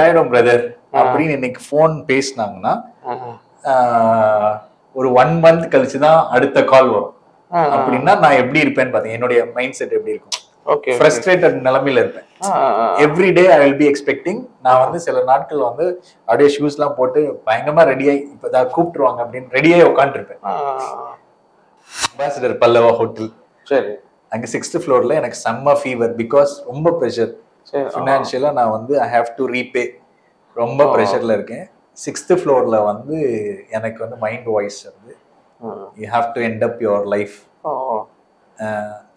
ஆயிடும் பிரதர் அப்படின்னு இன்னைக்கு போன் பேசினாங்கன்னா ஒரு 1 month கழிச்சுதான் அடுத்த கால் வரும். அப்படின்னா நான் எப்படி இருப்பேன்னு பாத்தீங்க, என்னுடைய மைண்ட் செட் எப்படி இருக்கும், ஃப்ரஸ்ட்ரேட்டட் நிலைமையில இருப்பேன். Everyday I will be expecting. நான் வந்து சில நாட்கள் வந்து அப்படியே ஷூஸ் எல்லாம் போட்டு பயங்கரமா ரெடியாகி இப்பதான் கூப்பிட்டுருவாங்க அப்படின்னு ரெடியாகி உட்காந்துருப்பேன். அம்பாசிடர் பல்லவா ஹோட்டல், சரி, அங்க 6th floorல எனக்கு செம்ம ஃபீவர். பிகாஸ் ரொம்ப ப்ரெஷர் ஃபினான்ஷியலா. நான் வந்து ஐ ஹாவ் டு ரீபே, ரொம்ப ப்ரெஷர்ல இருக்கேன். 6th floorல வந்து எனக்கு வந்து மைண்ட் வாய்ஸ் வந்து you have to end up your life,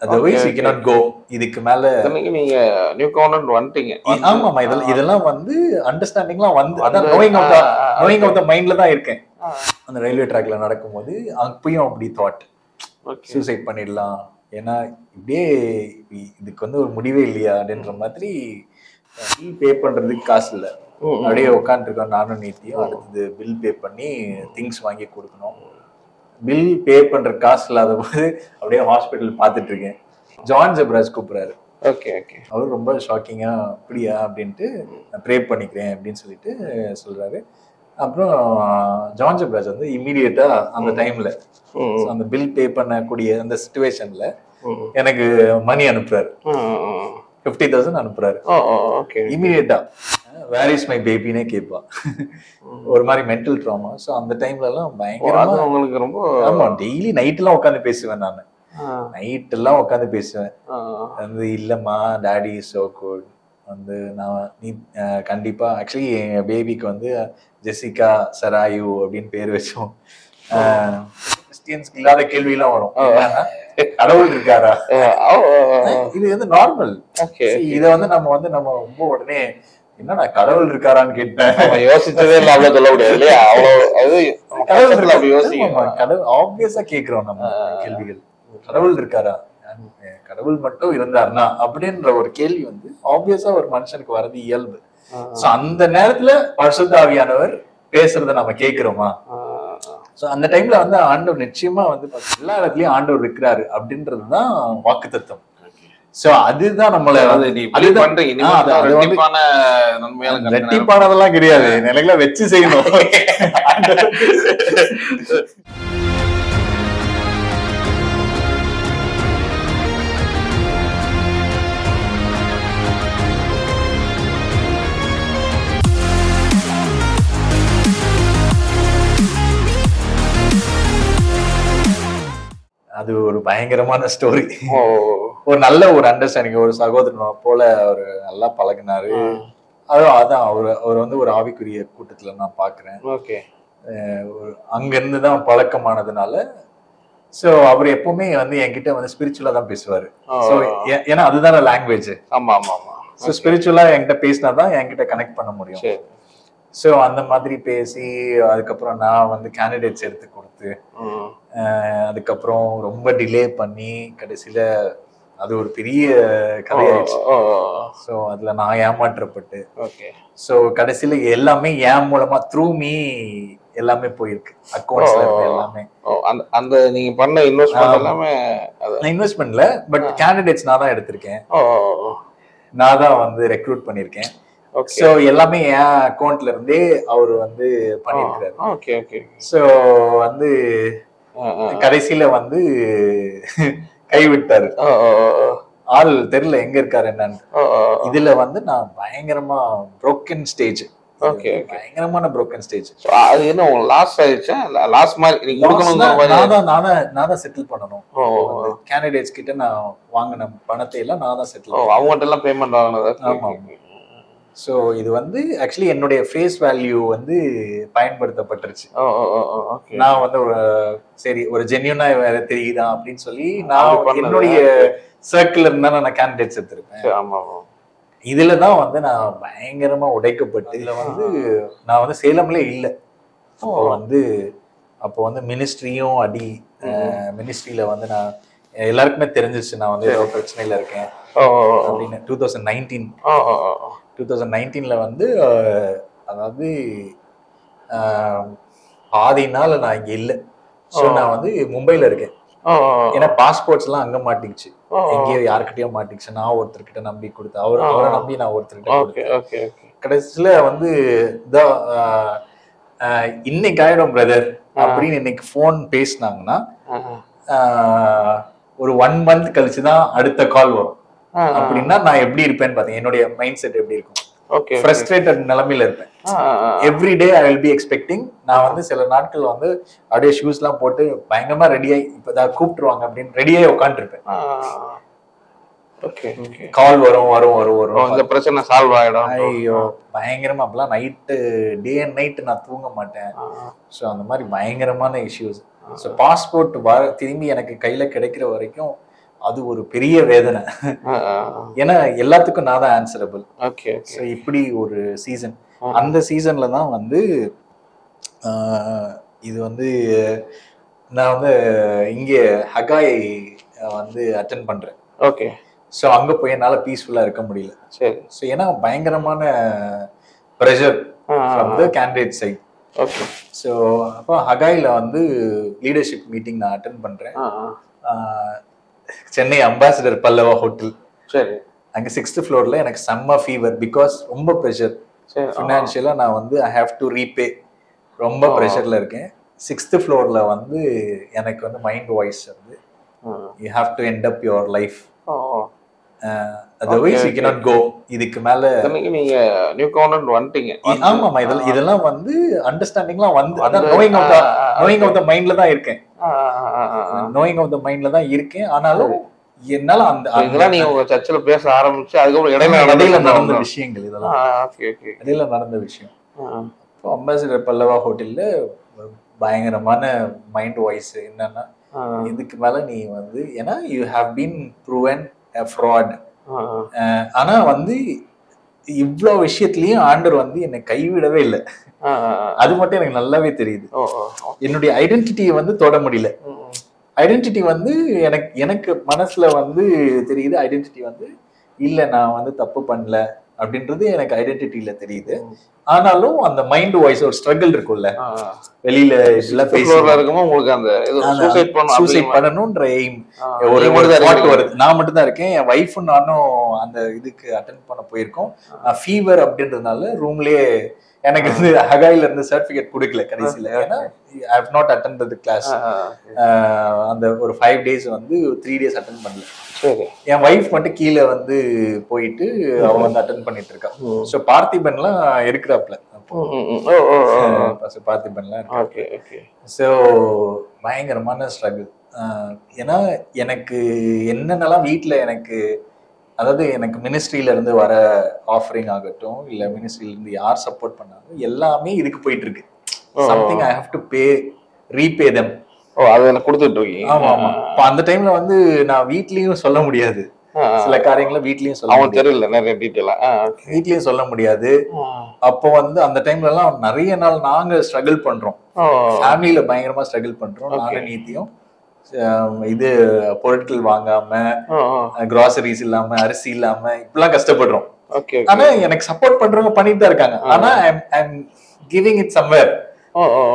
otherwise you cannot go. இதுக்கு மேல நீங்க நியூ கவுண்டன்ட் வந்துட்டீங்க. ஆமாமா, இதெல்லாம் வந்து அண்டர்ஸ்டாண்டிங்லாம் வந்து அதான் நோயிங் ஆஃப் த மைண்ட்ல தான் இருக்கேன். அந்த ரயில்வே ட்ராக்ல நடக்கும்போது அப்பயும் அப்படி தாட், சூசைட் பண்ணிடலாம், ஏன்னா இப்படியே இதுக்கு வந்து ஒரு முடிவே இல்லையா அப்படின்ற மாதிரி. பில் பே பண்றதுக்கு காசு இல்லை, அப்படியே உட்காந்துருக்கோம் நானும் நீத்தியும். அடுத்தது பில் பே பண்ணி திங்ஸ் வாங்கி கொடுக்கணும். பில் பே பண்ற காசு இல்லாத போது அப்படியே ஹாஸ்பிட்டல் பார்த்துட்டு இருக்கேன். ஜான் ஜெப்ராஜ் கூப்பிடுறாரு. Okay okay. அவரு ரொம்ப ஷாக்கிங்கா அப்படியா அப்படின்ட்டு நான் ப்ரே பண்ணிக்கிறேன் அப்படின்னு சொல்லிட்டு சொல்றாரு. அப்புறம் ஜான் ஜெப்ராஜ் வந்து இமீடியட்டா அந்த டைம்ல அந்த பில் பே பண்ணக்கூடிய அந்த சிச்சுவேஷன்ல எனக்கு மணி அனுப்புறாரு. 50,000 அனுப்புறாரு இமீடியட்டா. வேர் இஸ் மை பேபினே கேட்பா. ஒரு மாதிரி மென்டல் ட்ராமா. ஸோ அந்த டைம்ல எல்லாம் பயங்கரமா உங்களுக்கு ரொம்ப, ஆமா, டெய்லி நைட் எல்லாம் உட்காந்து பேசுவேன். நான் நைட் எல்லாம் உட்காந்து பேசுவேன். வந்து இல்லம்மா டாடி இஸ் சோ குட், வந்து நான் நீ கண்டிப்பா, ஆக்சுவலி என் பேபிக்கு வந்து ஜெசிகா சராயு அப்படின்னு பேர் வச்சோம். கிறிஸ்டியன்ஸ்க்கு இல்லாத கேள்வி எல்லாம் வரும், கடவுள் இருக்காரா, இது வந்து நார்மல். இதை வந்து நம்ம ரொம்ப உடனே என்னடா கடவுள் இருக்காரான்னு கேட்டேன். யோசிச்சதே இல்ல, அவ்வளவு சொல்ல முடியாது இல்லையா? கடவுள் ஆப்வியஸா கேக்குறோம் நம்ம கேள்விகள். கடவுள் இருக்காரா, கடவுள் மட்டும் இருந்தாருன்னா அப்படின்ற ஒரு கேள்வி வந்து ஆப்வியஸா ஒரு மனுஷனுக்கு வர்றது இயல்பு. சோ அந்த நேரத்துல பரிசுத்த ஆவியானவர் பேசுறத நம்ம கேக்குறோமா? சோ அந்த டைம்ல வந்து ஆண்டவர் நிச்சயமா வந்து எல்லா இடத்துலயும் ஆண்டவர் இருக்கிறாரு அப்படின்றதுதான் வாக்குத்தத்தம். சோ அதுதான் நம்மள ரெட்டிப்பானதெல்லாம் கிடையாது, நிலைகளை வச்சு செய்யணும். அது ஒரு பயங்கரமான ஸ்டோரி. ஒரு நல்ல ஒரு அண்டர்ஸ்டாண்டிங், ஒரு சகோதரன் போல அவரு நல்லா பழகினாரு. அதான் அவர் வந்து ஒரு ஆவிக்குரிய கூட்டத்துல நான் பாக்குறேன். அங்க இருந்துதான் பழக்கமானதுனால. சோ அவர் எப்பவுமே வந்து என்கிட்ட வந்து ஸ்பிரிச்சுவலா தான் பேசுவாரு. ஏன்னா அதுதான லாங்குவேஜ். ஆமா ஆமா ஆமா. சோ ஸ்பிரிச்சுவலா என்கிட்ட பேசினாதான் என்கிட்ட கனெக்ட் பண்ண முடியும். சோ அந்த மாதிரி பேசி அதுக்கப்புறம் நான் வந்து கேண்டிடேட்ஸ் எடுத்து கொடுத்து அதுக்கப்புறம் ரொம்ப டிலே பண்ணி கடைசியில அது ஒரு பெரிய கதையாயிடுச்சு. சோ அதுல நான் ஏமாற்றப்பட்டு, சோ கடைசியில எல்லாமே என் மூலமா த்ரூ மீ எல்லாமே போயிருக்கு. அக்கௌண்ட்ஸ்ல இருந்து எல்லாமே அந்த நீங்க பண்ண இன்வெஸ்ட்மென்ட் எல்லாமே இன்வெஸ்ட்மென்ட்ல, பட் கேண்டிடேட்ஸ் நான் தான் எடுத்திருக்கேன், நான் தான் வந்து ரெக்ரூட் பண்ணிருக்கேன். சோ எல்லாமே என் அக்கௌண்ட்ல இருந்தே அவரு வந்து பண்ணிருக்காரு. சோ வந்து கடைசியில வந்து கைவிட்டாரு. ஆள் தெரியல எங்க இருக்காரு என்னன்னு. இதுல வந்து நான் பயங்கரமா புரோக்கன் ஸ்டேஜ், பயங்கரமான புரோக்கன் ஸ்டேஜ். அது என்ன உங்களுக்கு லாஸ் ஆயிடுச்சா? லாஸ் மாதிரி நீங்க கொடுக்கணும், நான் தான் செட்டில் பண்ணணும். கேண்டிடேட்ஸ் கிட்ட நான் வாங்கின பணத்தை எல்லாம் நான் தான் செட்டில், அவங்ககிட்ட எல்லாம் பேமெண்ட் வாங்கினது. ஆமா. ஸோ இது வந்து ஆக்சுவலி என்னுடைய ஃபேஸ் வேல்யூ வந்து பயன்படுத்தப்பட்டுருச்சு. நான் வந்து சரி ஒரு ஜென்யூனா வேற தெரியுதா அப்படின்னு சொல்லி நான் என்னுடைய சர்க்கிள் இருந்தா நான் கேண்டிடேட்ஸ் எடுத்திருப்பேன். இதுலதான் வந்து நான் பயங்கரமா உடைக்கப்பட்டு, இதுல வந்து நான் வந்து சேலம்ல இல்லை. அப்போ வந்து மினிஸ்ட்ரியும் அடி, மினிஸ்ட்ரியில வந்து நான் எல்லாருக்குமே தெரிஞ்சிச்சு நான் வந்து ஏதோ பிரச்சனையில இருக்கேன் அப்படின்னு. 2019 வந்து அதாவது பாதி நாள் நான் இங்க இல்லை. ஸோ நான் வந்து மும்பைல இருக்கேன். ஏன்னா பாஸ்போர்ட்ஸ் எல்லாம் அங்க மாட்டிக்கிச்சு. எங்கேயோ யாருக்கிட்டயும் மாட்டிக்கிச்சு. நான் ஒருத்தர்கிட்ட நம்பி கொடுத்தேன், அவரை நம்பி நான் ஒருத்தர்கிட்ட கொடுத்தேன். கடைசியில வந்து இன்னைக்கு ஆயிடும் பிரதர் அப்படின்னு இன்னைக்கு போன் பேசினாங்கன்னா ஒரு 1 month கழிச்சுதான் அடுத்த கால் வரும். அப்படின்னா நான் எப்படி இருப்பேன்னு பாத்தீங்க, என்னுடைய மைண்ட் செட் எப்படி இருக்கும், ஃப்ரஸ்ட்ரேட்டட் நிலைமையில இருப்பேன். Everyday I will be expecting. நான் வந்து சில நாட்கள் வந்து அப்படியே ஷூஸ் எல்லாம் போட்டு பயங்கரமா ரெடியாகி இப்பதான் கூப்பிட்டுருவாங்க அப்படின்னு ரெடியாகி உட்காந்துருப்பேன். கால் வரும் வரும் வரும் வரும், இந்த பிரச்சனை சால்வ் ஆயிடும். ஐயோ பயங்கரமா அப்பெல்லாம் நைட்டு டே அண்ட் நைட்டு நான் தூங்க மாட்டேன். ஸோ அந்த மாதிரி பயங்கரமான இஷ்யூஸ். ஸோ பாஸ்போர்ட் திரும்பி எனக்கு கையில கிடைக்கிற வரைக்கும் அது ஒரு பெரிய வேதனை. ஏன்னா எல்லாத்துக்கும் நான் தான் ஆன்சரபிள். ஸோ இப்படி ஒரு சீசன். அந்த சீசன்ல தான் வந்து இது வந்து நான் வந்து இங்கே ஹகாய் வந்து அட்டென்ட் பண்றேன். ஓகே. ஸோ அங்க போய் என்னால பீஸ்ஃபுல்லா இருக்க முடியல. சரி. ஸோ ஏன்னா பயங்கரமான pressure from the candidate side. Okay. So அப்போ ஹகாயில வந்து லீடர்ஷிப் மீட்டிங் நான் அட்டென்ட் பண்றேன். Chennai Ambassador Pallava hotel. சரி. அங்க 6th floorல எனக்கு செம்ம ஃபீவர். பிகாஸ் ரொம்ப ப்ரெஷர் ஃபினான்ஷியலா. நான் வந்து ஐ ஹாவ் டு ரீபே, ரொம்ப ப்ரெஷர்ல இருக்கேன். 6th floorல வந்து எனக்கு வந்து மைண்ட் வாய்ஸ் வந்து you have to end up your life, otherwise you cannot go. இதுக்கு மேல நீங்க நியூ கவர்னமெண்ட் வந்துட்டீங்க. ஆமாமா, இதெல்லாம் வந்து அண்டர்ஸ்டாண்டிங்லாம் வந்து அதான் நோயிங் ஆஃப் த மைண்ட்ல தான் இருக்கேன். நோயிங் ஆஃப் த மைண்ட்ல தான் இருக்கேன். ஆனாலும் என்னால அந்த இதெல்லாம் நீங்க உங்க சர்ச்சில் பேச ஆரம்பிச்சு அதுக்கப்புறம் இடையில நடந்த விஷயங்கள் இதெல்லாம். இடையில நடந்த விஷயம். இப்போ அம்பாசிடர் பல்லவா ஹோட்டல்ல பயங்கரமான மைண்ட் வாய்ஸ் என்னன்னா, இதுக்கு மேல நீ வந்து ஏன்னா you have been proven a fraud. ஆனா வந்து இவ்வளவு விஷயத்திலயும் ஆண்டவர் வந்து என்னை கைவிடவே இல்லை. அது மட்டும் எனக்கு நல்லாவே தெரியுது. என்னுடைய ஐடென்டிட்டியை வந்து தொட முடியல. ஐடென்டிட்டி வந்து எனக்கு மனசுல வந்து தெரியுது. ஐடென்டிட்டி வந்து இல்ல நான் வந்து தப்பு பண்ணல அப்படின்றது எனக்கு ஐடென்டிட்டியில தெரியுது. ஆனாலும் அந்த மைண்ட் வாய்ஸ் ஒரு ஸ்ட்ரகிள் இருக்கும்ல, வெளியில உங்களுக்கு அந்த சூசைட் பண்ணணும்ன்ற எய்ம் ஒரு தாட் வருது. நான் மட்டும் தான் இருக்கேன். என் வைஃபும் நானும் அந்த இதுக்கு அட்டென்ட் பண்ண போயிருக்கோம். ஃபீவர் அப்படின்றதுனால ரூம்லயே எனக்கு வந்து ஹகாயில இருந்து சர்டிபிகேட் கொடுக்கல கடைசியில. ஏன்னா I have not attended the class. அந்த ஒரு 5 days வந்து 3 days அட்டென்ட் பண்ணல. என் வைஃப் மட்டும் கீழே வந்து போயிட்டு அவ வந்து அட்டென்ட் பண்ணிட்டு இருக்கா. ஸோ பார்த்திபன்லாம் இருக்கிறாப்ல. பார்த்திபன்லாம். ஸோ பயங்கரமான ஸ்ட்ரகிள். ஏன்னா எனக்கு என்னென்னலாம் வீட்டில் எனக்கு, அதாவது எனக்கு மினிஸ்ட்ரியில இருந்து வர ஆஃபரிங் ஆகட்டும், இல்ல மினிஸ்ட்ரியில இருந்து யார் சப்போர்ட் பண்ணாலும் எல்லாமே இதுக்கு போயிட்டு இருக்கு. Something I have to repay them. அது எனக்கு கொடுத்துட்டு இருக்கீங்க. ஆமா ஆமா. இப்போ அந்த டைம்ல வந்து நான் வீட்லயும் சொல்ல முடியாது. சில காரியங்களை வீட்லயும் சொல்ல தெரியல, நிறைய டீடைலா வீட்லயும் சொல்ல முடியாது. அப்போ வந்து அந்த டைம்ல எல்லாம் நிறைய நாள் நாங்க ஸ்ட்ரகிள் பண்றோம். ஃபேமிலியில பயங்கரமா ஸ்ட்ரகிள் பண்றோம். நானும் நீத்தியும் இது பொருட்கள் வாங்காம, கிராசரிஸ் இல்லாம, அரிசி இல்லாம இப்பெல்லாம் கஷ்டப்படுறோம். ஆனா எனக்கு சப்போர்ட் பண்றவங்க பண்ணிட்டு தான் இருக்காங்க. ஆனா ஐ அம் கிவிங் இட் சம்வேர்.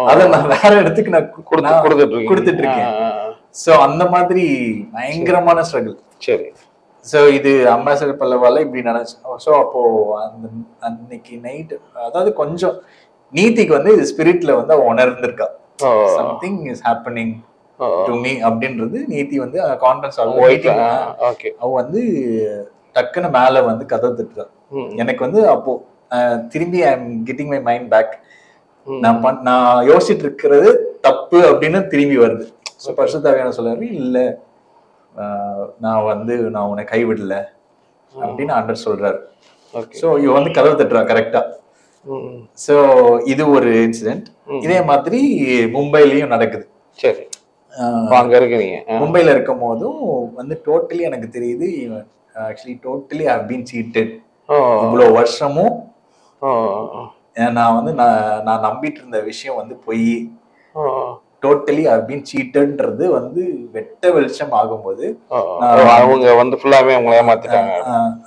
அத நான் வேற இடத்துக்கு நான் கொடுத்துட்டு இருக்கேன். சோ அந்த மாதிரி பயங்கரமான ஸ்ட்ரகிள். சரி. சோ இது அம்பாசிடர் பல்லவால இப்படி நடந்துச்சு. சோ அப்போ அன்னைக்கு நைட், அதாவது கொஞ்சம் நீதிக்கு வந்து இது ஸ்பிரிட்ல வந்து அவ உணர்ந்திருக்கா. Something is happening to me அப்படின்றது. நீதி வந்து கான்ஃபரன்ஸ் அவ வந்து டக்குன்னு மேல வந்து கதவு தட்டுறா. எனக்கு வந்து அப்போ திரும்பி I am getting my mind back. நான் யோசிச்சுட்டு இருக்கிறது தப்பு அப்படின்னு திரும்பி வருது. ஸோ பரிசுத்தாவியான சொல்றாரு, இல்ல நான் உன்னை கைவிடல அப்படின்னு ஆண்டவர் சொல்றாரு. ஸோ இவ வந்து கதவு தட்டுறா கரெக்டா. ஸோ இது ஒரு இன்சிடென்ட். இதே மாதிரி மும்பைலயும் நடக்குது. சரி. அங்க இருக்கிறீங்க. மும்பைல இருக்கும் போதும் வந்து டோட்டலி எனக்கு தெரியுது, actually totally I have been cheated. இவ்வளவு வருஷமும் நான் வந்து நான் நம்பிட்டு இருந்த விஷயம் வந்து பொய். டோட்டலி ஐ ஹவ் பீன் சீட்டட்ன்றது வந்து வெட்ட வெளிச்சம் ஆகும்போது அவங்க வந்து ஃபுல்லாவே அவங்கள ஏமாத்திட்டாங்க.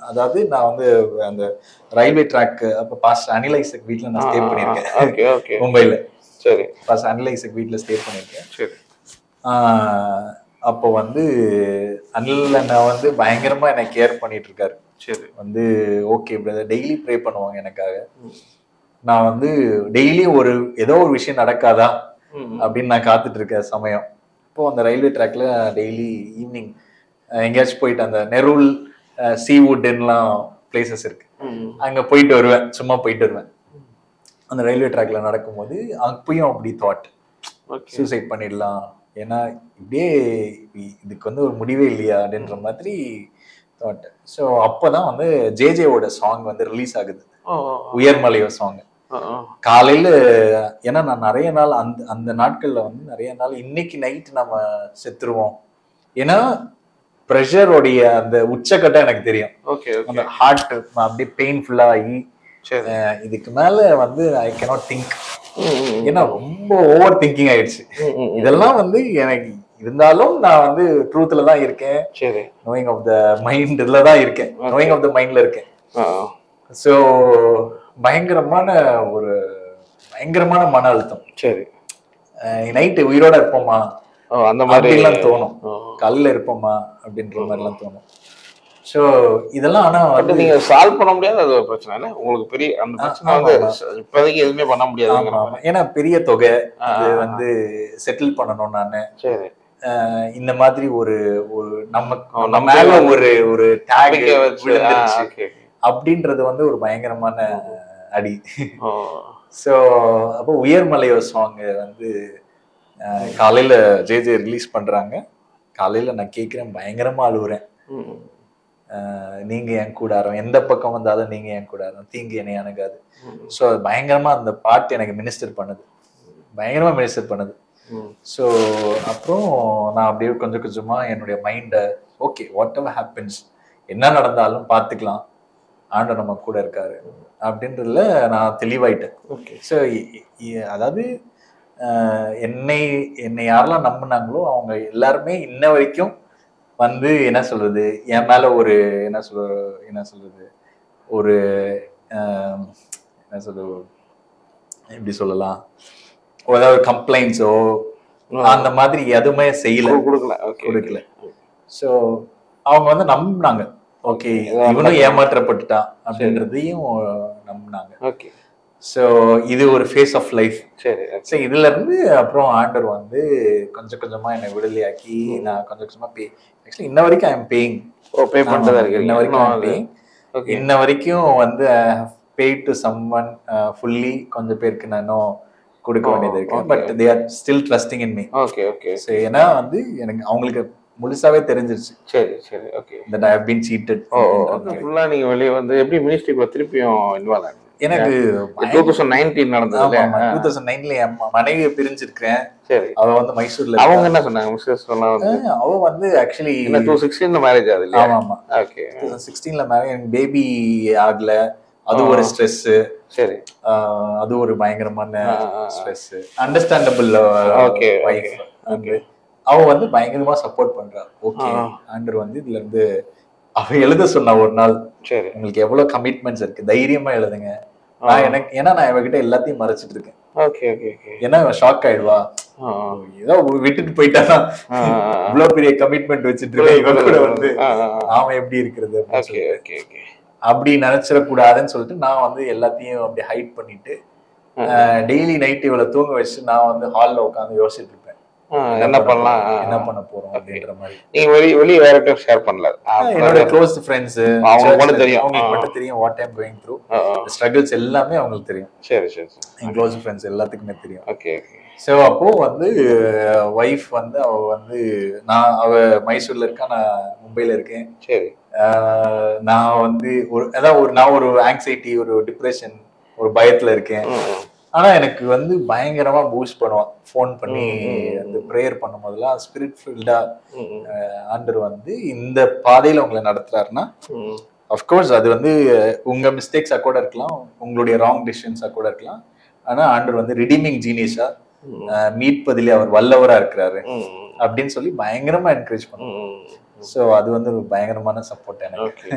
அதாவது நான் வந்து அந்த ரயில்வே ட்ராக் அப்ப பாஸ்டர் அனில் ஐசக் வீட்ல நான் ஸ்டே பண்ணிருக்கேன் மும்பைல. சரி. பாஸ்டர் அனில் ஐசக் வீட்ல ஸ்டே பண்ணிருக்கேன். சரி. அப்போ வந்து அனில் அண்ணா வந்து பயங்கரமா என்னை கேர் பண்ணிட்டு இருக்காரு. சரி. வந்து ஓகே பிரதர், டெய்லி ப்ரே பண்ணுவாங்க எனக்காக. நான் வந்து டெய்லி ஏதோ ஒரு விஷயம் நடக்காதா அப்படின்னு நான் காத்துட்டு இருக்க சமயம். இப்போ அந்த ரயில்வே ட்ராக்ல டெய்லி ஈவினிங் எங்கேயாச்சும் போயிட்டு அந்த நெரூல் சீவுட்லாம் பிளேசஸ் இருக்கு, அங்க போயிட்டு வருவேன், சும்மா போயிட்டு வருவேன். அந்த ரயில்வே ட்ராக்ல நடக்கும்போது அப்பயும் அப்படி தாட், சூசைட் பண்ணிடலாம், ஏன்னா இப்படியே இதுக்கு வந்து ஒரு முடிவே இல்லையா அப்படின்ற மாதிரி தாட். ஸோ அப்போதான் வந்து ஜேஜேவோட சாங் வந்து ரிலீஸ் ஆகுது, உயர்மலையோ சாங். காலையில, ஏன்னா நான் நிறைய நாள் அந்த நாட்கள்ல வந்து நிறைய நாள் இன்னைக்கு நைட் நம்ம செத்துருவோம், ஏன்னா ப்ரெஷருடைய அந்த உச்சக்கட்டம் எனக்கு தெரியும். அந்த ஹார்ட் அப்படியே பெயின்ஃபுல்லா ஆகி இதுக்கு மேல வந்து ஐ கேனாட் திங்க், ஏன்னா ரொம்ப ஓவர் திங்கிங் ஆயிடுச்சு. இதெல்லாம் வந்து எனக்கு இருந்தாலும் நான் வந்து ட்ரூத்ல தான் இருக்கேன், நோயிங் ஆஃப் த மைண்ட் இதுல தான் இருக்கேன், நோயிங் ஆஃப் த மைண்ட்ல இருக்கேன். ஸோ பயங்கரமான மன அழுத்தம். சரி, நைட்டு உயிரோட இருப்போமா அந்த மாதிரிலாம் தோணும், கல்ல இருப்போமா அப்படின்ற மாதிரிலாம் தோணும். ஸோ இதெல்லாம் ஆனா வந்து நீங்க சால்வ் பண்ண முடியாது, அது ஒரு பிரச்சனை இல்லை உங்களுக்கு, பெரிய அந்த பிரச்சனை வந்து இப்போதைக்கு எதுவுமே பண்ண முடியாது. ஏன்னா பெரிய தொகை அது வந்து செட்டில் பண்ணணும் நானு. சரி, இந்த மாதிரி ஒரு நம்ம மேல ஒரு டேக் விழுந்துருச்சு அப்படின்றது வந்து ஒரு பயங்கரமான அடி. ஸோ அப்போ உயர்மலையோ சாங் வந்து காலையில ஜேஜே ரிலீஸ் பண்றாங்க. காலையில நான் கேட்கிறேன், பயங்கரமா அழுவுறேன். நீங்க என் கூடாரம், எந்த பக்கம் வந்தாலும் நீங்க என் கூடாரம், தீங்கு என்னை அணுகாது. ஸோ அது பயங்கரமா அந்த பாட்டு எனக்கு மினிஸ்டர் பண்ணுது. ஸோ அப்புறம் நான் அப்படியே கொஞ்சம் கொஞ்சமா என்னுடைய மைண்டை, ஓகே வாட் எவர் ஹேப்பன்ஸ், என்ன நடந்தாலும் பார்த்துக்கலாம், ஆண்டவர் நம்ம கூட இருக்காரு அப்படின்றதுல நான் தெளிவாயிட்டேன். ஸோ அதாவது என்னை யாரெல்லாம் நம்பினாங்களோ அவங்க எல்லாருமே இன்ன வரைக்கும் வந்து என்ன சொல்றது, என் மேல ஒரு என்ன சொல்றது ஒரு எப்படி சொல்லலாம், ஏதாவது கம்ப்ளைண்ட்ஸோ அந்த மாதிரி எதுவுமே கொடுக்கல. ஸோ அவங்க வந்து நம்பினாங்க, ஓகே இவனும் ஏமாற்றப்பட்டுட்டான் அப்படின்றதையும் நம்பினாங்க. ஸோ இது ஒரு ஃபேஸ் ஆஃப் லைஃப். சரி, இதுல இருந்து அப்புறம் ஆண்டவர் வந்து கொஞ்சம் கொஞ்சமா என்னை விடுதலையாக்கி நான் கொஞ்சம் கொஞ்சமா ஆக்சுவலி இன்ன வரைக்கும் ஐ எம் பேயிங், இன்ன வரைக்கும் வந்து paid to someone fully. கொஞ்சம் பேருக்கு நான் இன்னும் கொடுக்க வேண்டியது இருக்கு, but they are still trusting in me. So ஏன்னா வந்து எனக்கு அவங்களுக்கு முழுசாவே தெரிஞ்சிருச்சு. சரி, okay, that I have been cheated. ஃபுல்லா நீங்க வெளிய வந்து எப்படி மினிஸ்ட்ரிக்குள்ள திருப்பியும் இன்வால்வ் ஆனீங்க? எனக்கு 2019 நடந்தது. 2009ல என் மனைவியை பிரிஞ்சிருக்கேன். சரி, அவ வந்து மைசூர்ல. அவங்க என்ன சொன்னாங்க மிஸ்ஸஸ் சொன்னாங்க? அவ வந்து ஆக்சுவலி 2016ல மேரேஜ் ஆகுது இல்லையா? ஆமா, ஓகே, 2016ல மேரேஜ். எனக்கு பேபி ஆகல, அது ஒரு ஸ்ட்ரெஸ். சரி, அது ஒரு பயங்கரமான ஸ்ட்ரெஸ். அண்டர்ஸ்டாண்டபிள். Okay, okay. அவ வந்து பயங்கரமா சப்போர்ட் பண்றா. ஓகே, ஆண்டர் வந்து இதுல இருந்து அவ எழுத சொன்னா ஒரு நாள், சரி உங்களுக்கு எவ்வளவு கமிட்மெண்ட்ஸ் இருக்கு, தைரியமா எழுதுங்க. ஏன்னா நான் இவகிட்ட எல்லாத்தையும் மறைச்சிட்டு இருக்கேன். ஏன்னா ஷாக் ஆயிடுவா, ஏதோ விட்டுட்டு போயிட்டா, இவ்வளவு பெரிய கமிட்மெண்ட் வச்சுட்டு இருக்கேன் இவ கூட வந்து நாம எப்படி இருக்கிறது அப்படி நினைச்சிடக்கூடாதுன்னு சொல்லிட்டு நான் வந்து எல்லாத்தையும் அப்படி ஹைட் பண்ணிட்டு டெய்லி நைட் இவளை தூங்க வச்சு நான் வந்து ஹால்ல உட்காந்து யோசிச்சுட்டு இருப்பேன், என்ன பண்ண போறோம் அப்படின்ற மாதிரி. நீங்க வெளிய வேற ஷேர் பண்ணல, என்னோட க்ளோஸ் ஃப்ரெண்ட்ஸ் அவங்களுக்கு தெரியும், அவங்களுக்கு மட்டும் தெரியும் what I am going through, struggles எல்லாமே அவங்களுக்கு தெரியும். சரி, என் க்ளோஸ் ஃப்ரெண்ட்ஸ் எல்லாத்துக்குமே தெரியும். ஓகே. ஸோ அப்போ வந்து ஒய்ஃப் வந்து அவ வந்து அவ மைசூர்ல இருக்கா, நான் மும்பைல இருக்கேன். சரி, நான் வந்து நான் ஒரு ஆங்ஸைட்டி, ஒரு டிப்ரெஷன், ஒரு பயத்துல இருக்கேன். ஆனா எனக்கு வந்து பயங்கரமா பூஸ்ட் பண்ணுவான் ஃபோன் பண்ணி. அந்த ப்ரேயர் பண்ணும் போதெல்லாம் ஸ்பிரிட் ஃபீல்டா ஆண்டவர் வந்து இந்த பாதையில உங்களை நடத்துறாருன்னா, அஃப்கோர்ஸ் அது வந்து உங்க மிஸ்டேக்ஸா கூட இருக்கலாம், உங்களுடைய ராங் டிசிஷன்ஸா கூட இருக்கலாம். ஆனா ஆண்டவர் வந்து ரிடீமிங் ஜீனியஸா, மீட்பதிலே அவர் வல்லவரா இருக்கிறாரு அப்படின்னு சொல்லி பயங்கரமா என்கரேஜ் பண்ணுவோம். ஸோ அது வந்து ஒரு பயங்கரமான சப்போர்ட் எனக்கு.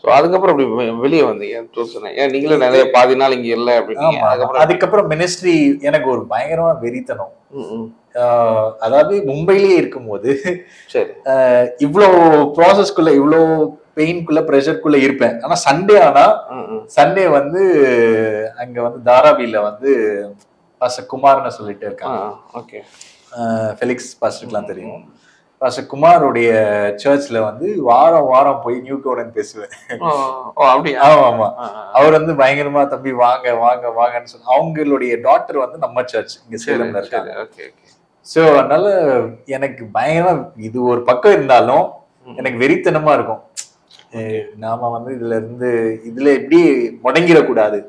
ஸோ அதுக்கப்புறம் அப்படி வெளியே வந்தீங்க சொன்னேன், ஏன் நீங்களும் நிறைய பாதி நாள் இங்க இல்லை அப்படின்னீங்க. அதுக்கப்புறம் மினிஸ்ட்ரி எனக்கு ஒரு பயங்கரமா வெறித்தனம். அதாவது மும்பையிலேயே இருக்கும்போது சரி இவ்வளோ ப்ராசஸ்க்குள்ள இவ்வளோ பெயின்குள்ள ப்ரெஷருக்குள்ள இருப்பேன். ஆனா சண்டே ஆனா சண்டே வந்து அங்க வந்து தாராவில வந்து பாஸ்டர் குமார்னு சொல்லிட்டு இருக்காங்க. ஓகே, ஃபெலிக்ஸ் பாஸ்டருக்குலாம் தெரியும். பாஸ்டர் குமாரோடைய சர்ச்ல வந்து வாரம் வாரம் போய் நியூட்டோடன் பேசுவேன். ஆமா, அவர் வந்து பயங்கரமா தம்பி வாங்க வாங்க வாங்கன்னு சொல்லி, அவங்களுடைய டாக்டர் வந்து நம்ம சர்ச் இங்க சேலம்ல இருக்காங்க. சோ அதனால எனக்கு பயங்கரமா இது ஒரு பக்கம் இருந்தாலும் எனக்கு வெறித்தனமா இருக்கும். நாம வந்து இதுல எப்படி முடங்கிடக்கூடாது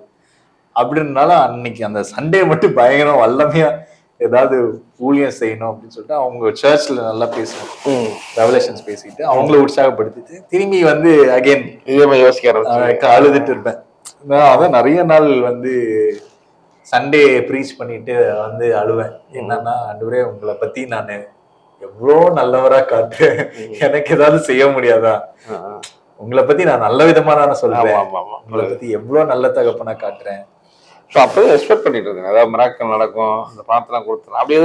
அப்படின்றனால அன்னைக்கு அந்த சண்டே மட்டும் பயங்கரம் வல்லமையா ஏதாவது ஊழியம் செய்யணும் அப்படின்னு சொல்லிட்டு அவங்க சர்ச்ல நல்லா பேசணும், ரெவலேஷன்ஸ் பேசிட்டு அவங்கள உற்சாகப்படுத்திட்டு திரும்பி வந்து அகைன் யோசிக்க அழுதுட்டு இருப்பேன். அதான் நிறைய நாள் வந்து சண்டே ப்ரீச் பண்ணிட்டு வந்து அழுவேன். என்னன்னா, ஆண்டவரே உங்களை பத்தி நான் எவ்வளோ நல்லவரா காட்டுறேன், எனக்கு ஏதாவது செய்ய முடியாதா? உங்களை பத்தி நான் நல்ல விதமா தானே சொல்றேன், உங்களை பத்தி எவ்வளவு நல்ல தகப்பனா காட்டுறேன். அப்பவே எக்ஸ்பெக்ட் பண்ணிட்டு இருக்கேன் அதாவது மிராக்கிள் நடக்கும், அந்த பாத்தெல்லாம் கொடுத்துரும் அப்படியே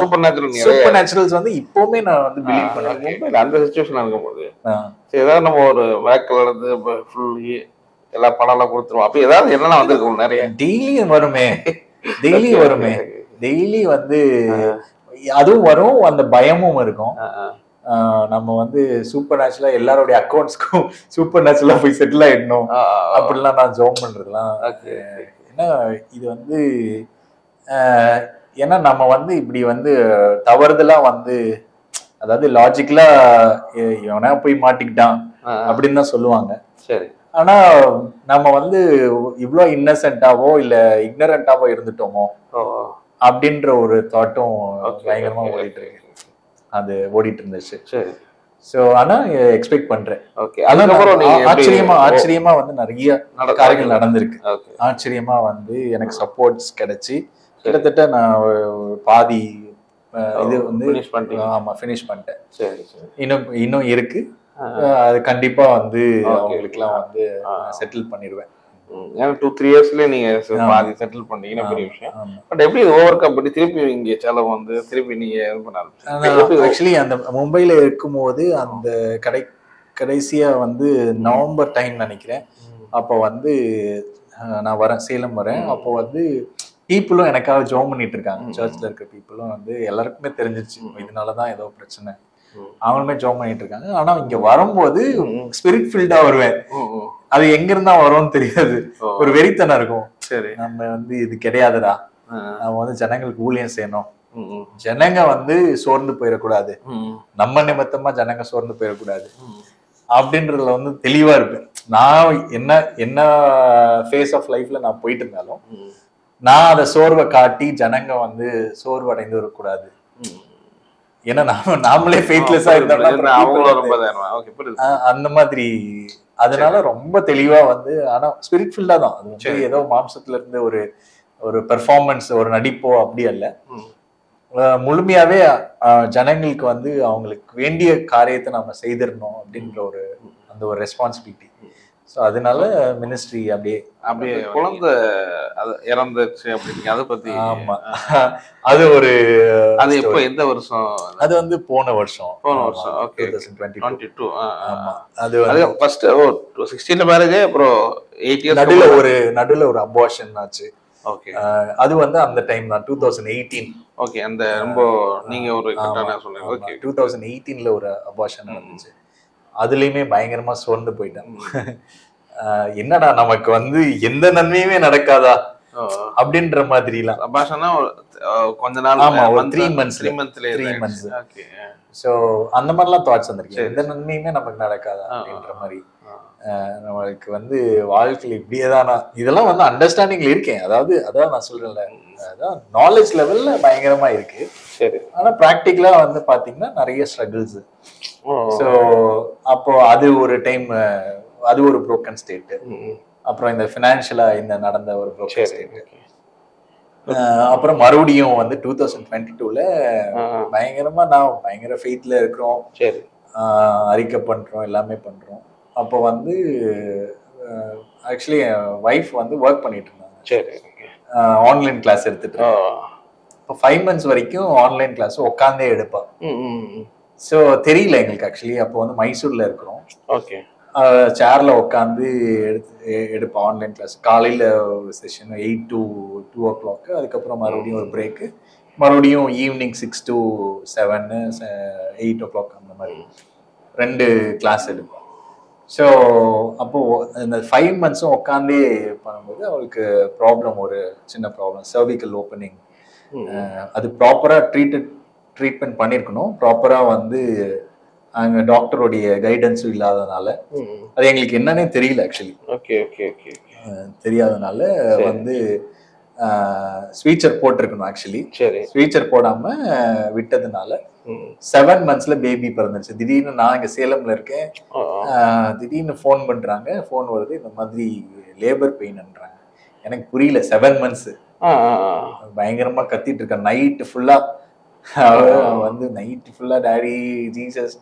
சூப்பர் நேச்சுரல்ஸ் வந்து இப்பவுமே நான் வந்து பிலீவ் பண்ணுவேன். அந்த சிச்சுவேஷன் இருக்கும்போது ஏதாவது நம்ம ஒரு மிராக்கிள் நடந்து ஃபுல்லி எல்லா படம் எல்லாம் கொடுத்துருவோம். அப்ப ஏதாவது என்னெல்லாம் வந்திருக்கும் நிறைய டெய்லியும் வருமே டெய்லி வந்து அதுவும் வரும், அந்த பயமும் இருக்கும். நம்ம வந்து சூப்பர் நேச்சுரலா எல்லாருடைய அக்கௌண்ட்ஸ்க்கும் சூப்பர் நேச்சுரலா போய் செட்டில் ஆயிடணும் அப்படிலாம் நான் ஜோம் பண்றதுலாம். ஏன்னா இது வந்து ஏன்னா நம்ம வந்து இப்படி வந்து தவறுதலா வந்து அதாவது லாஜிக்கலா எவனா போய் மாட்டிக்கிட்டான் அப்படின்னு தான் சொல்லுவாங்க. சரி, ஆனா நம்ம வந்து இவ்வளவு இன்னசென்ட்டாவோ இல்ல இக்னரண்டாவோ இருந்துட்டோமோ அப்படின்ற ஒரு தாட்டும் பயங்கரமா ஓடிட்டு இருக்கு. அது ஓடிட்டு இருந்துச்சு. சரி, சோ ஆனா எக்ஸ்பெக்ட் பண்றேன். ஓகே, அதுக்கப்புறம் ஆச்சரியமா வந்து நிறைய காரியங்கள் நடந்திருக்கு. ஆச்சரியமா வந்து எனக்கு சப்போர்ட்ஸ் கிடைச்சி கிட்டத்தட்ட நான் பாதி இது வந்து ஃபினிஷ் பண்ணிட்டேன். சரி, இன்னும் இருக்கு. அது கண்டிப்பா வந்து அவங்களுக்கு எல்லாம் வந்து செட்டில் பண்ணிடுவேன். ஏன்னா 2-3 இயர்ஸ்லயே நீங்க பாதி செட்டில் பண்ணீங்கன்னா பெரிய விஷயம். பட் எப்படி ஓவர் கம் பண்ணி திருப்பி இங்க செலவு வந்து திருப்பி நீங்க இது பண்ணாலும் ஆக்சுவலி அந்த மும்பைல இருக்கும்போது அந்த கடைசியா வந்து நவம்பர் டைம் நினைக்கிறேன். அப்போ வந்து நான் வரேன், சேலம் வரேன். அப்போ வந்து பீப்புளும் எனக்காக ஜோம் பண்ணிட்டு இருக்காங்க. சர்ச்ல இருக்க பீப்புளும் வந்து எல்லாருக்குமே தெரிஞ்சிச்சு இதனாலதான் ஏதோ பிரச்சனை, அவங்களுமே ஜோம் பண்ணிட்டு இருக்காங்க. ஆனா இங்க வரும்போது ஸ்பிரிட் ஃபீல்டா வருவேன். அது எங்க இருந்தா வரும்னு தெரியாது, ஒரு வெறித்தனம் இருக்கும். சரி, நம்ம வந்து இது கிடையாதுடா, நம்ம வந்து ஜனங்களுக்கு ஊழியம் செய்யணும், ஜனங்க வந்து சோர்ந்து போயிடக்கூடாது, நம்ம நிமித்தமா ஜனங்க சோர்ந்து போயிடக்கூடாது அப்படின்றதுல வந்து தெளிவா இருப்பேன். நான் என்ன ஃபேஸ் ஆஃப் லைஃப்ல நான் போயிட்டு இருந்தாலும் நான் அதை சோர்வை காட்டி ஜனங்க வந்து சோர்வு அடைந்து வரக்கூடாது. ஏன்னா நாமளே ஃபெய்த்லெஸ்ஸா இருந்தோம்னா அந்த மாதிரி. அதனால ரொம்ப தெளிவா வந்து ஆனா ஸ்பிரிட் ஃபீல்டா தான் அது வந்து ஏதோ மாம்சத்துல இருந்து ஒரு பெர்ஃபார்மன்ஸ் ஒரு நடிப்போ அப்படி அல்ல, முழுமையாவே ஜனங்களுக்கு வந்து அவங்களுக்கு வேண்டிய காரியத்தை நம்ம செய்திடணும் அப்படின்ற அந்த ஒரு ரெஸ்பான்சிபிலிட்டி. ஸோ அதனால மினிஸ்ட்ரி அப்படியே குழந்தை இறந்துச்சு அப்படிங்க அதை பத்தி. ஆமா, அது அது எப்போ எந்த வருஷம்? அது வந்து போன வருஷம். ஓகே, 2022. ஆமா, அது ஃபர்ஸ்ட் 16ல மேரேஜ், அப்புறம் 8 இயர்ஸ் நடுவுல ஒரு அபார்ஷன் ஆச்சு. ஓகே, அது வந்து அந்த டைம் தான் 2018. ஓகே, அந்த ரொம்ப நீங்க ஒரு கரெக்டான சொல்லுங்க. ஓகே, 2018ல ஒரு அபார்ஷன் நடந்துச்சு. அதுலயுமே பயங்கரமா சோர்ந்து போயிட்டேன். என்னடா நமக்கு வந்து எந்த நன்மையுமே நடக்காதா அப்படின்ற மாதிரி எல்லாம். அபார்ஷன்னா கொஞ்ச நாள், ஆமா, ஒரு 3 months. சோ அந்த மாதிரிலாம் தாட்ஸ் வந்திருக்கு, எந்த நன்மையுமே நமக்கு நடக்காதா அப்படின்ற மாதிரி. நம்மளுக்கு வந்து வாழ்க்கையில் இப்படியேதானா, இதெல்லாம் வந்து அண்டர்ஸ்டாண்டிங்ல இருக்கேன். அதான் நான் சொல்றேன்ல, அதான் நாலேஜ் லெவல்ல பயங்கரமா இருக்கு. சரி, ஆனா பிராக்டிக்கலா வந்து பாத்தீங்கன்னா நிறைய ஸ்ட்ரகிள்ஸ். ஸோ அப்போ அது ஒரு டைம், அது ஒரு ப்ரோக்கன் ஸ்டேட். அப்புறம் இந்த ஃபினான்ஷியலா இந்த நடந்த ஒரு ப்ரோக்கன் ஸ்டேட். அப்புறம் மறுபடியும் வந்து 2022ல பயங்கரமா நான் பயங்கர ஃபெய்த்ல இருக்கிறோம். சரி, அறிக்கை பண்றோம், எல்லாமே பண்றோம். அப்போ வந்து ஆக்சுவலி என் ஒய்ஃப் வந்து ஒர்க் பண்ணிட்டு இருந்தாங்க. சரி. ஆன்லைன் கிளாஸ் எடுத்துட்டு இப்போ 5 months வரைக்கும் ஆன்லைன் கிளாஸ் உட்காந்தே எடுப்பா. ஸோ தெரியல எங்களுக்கு ஆக்சுவலி. அப்போ வந்து மைசூர்ல இருக்கிறோம். ஓகே. சேர்ல உட்காந்து எடுப்போம் ஆன்லைன் கிளாஸ். காலையில ஒரு செஷன் 8 to 2 o'clock, அதுக்கப்புறம் மறுபடியும் ஒரு பிரேக்கு, மறுபடியும் ஈவினிங் 6 to 7, 8 o'clock அந்த மாதிரி 2 கிளாஸ் எடுப்போம். ஸோ அப்போ இந்த 5 months உட்காந்தே பண்ணும்போது அவளுக்கு ப்ராப்ளம், ஒரு சின்ன ப்ராப்ளம், சர்விக்கல் ஓப்பனிங். அது ப்ராப்பரா ட்ரீட்மெண்ட் பண்ணியிருக்கணும். ப்ராப்பரா வந்து அங்க டாக்டருடைய கைடன்ஸும் இல்லாதனால அது எங்களுக்கு என்னன்னே தெரியல ஆக்சுவலி. தெரியாதனால வந்து ஸ்வீச்சர் போட்டிருக்கணும் ஆக்சுவலி. ஸ்வீச்சர் போடாம விட்டதுனால 7 monthsல பேபி பிறந்துருச்சு. திடீர்னு நான் இங்க சேலம்ல இருக்கேன். திடீர்னு ஃபோன் பண்றாங்க. ஃபோன் வருது, இந்த மாதிரி லேபர் பெயின்ன்றாங்க. எனக்கு புரியல. 7 months பயங்கரமா கத்திட்டு இருக்கேன். நைட்டு ஃபுல்லா வந்து நைட்டு ஃபுல்லா டாடி ஜீசஸ்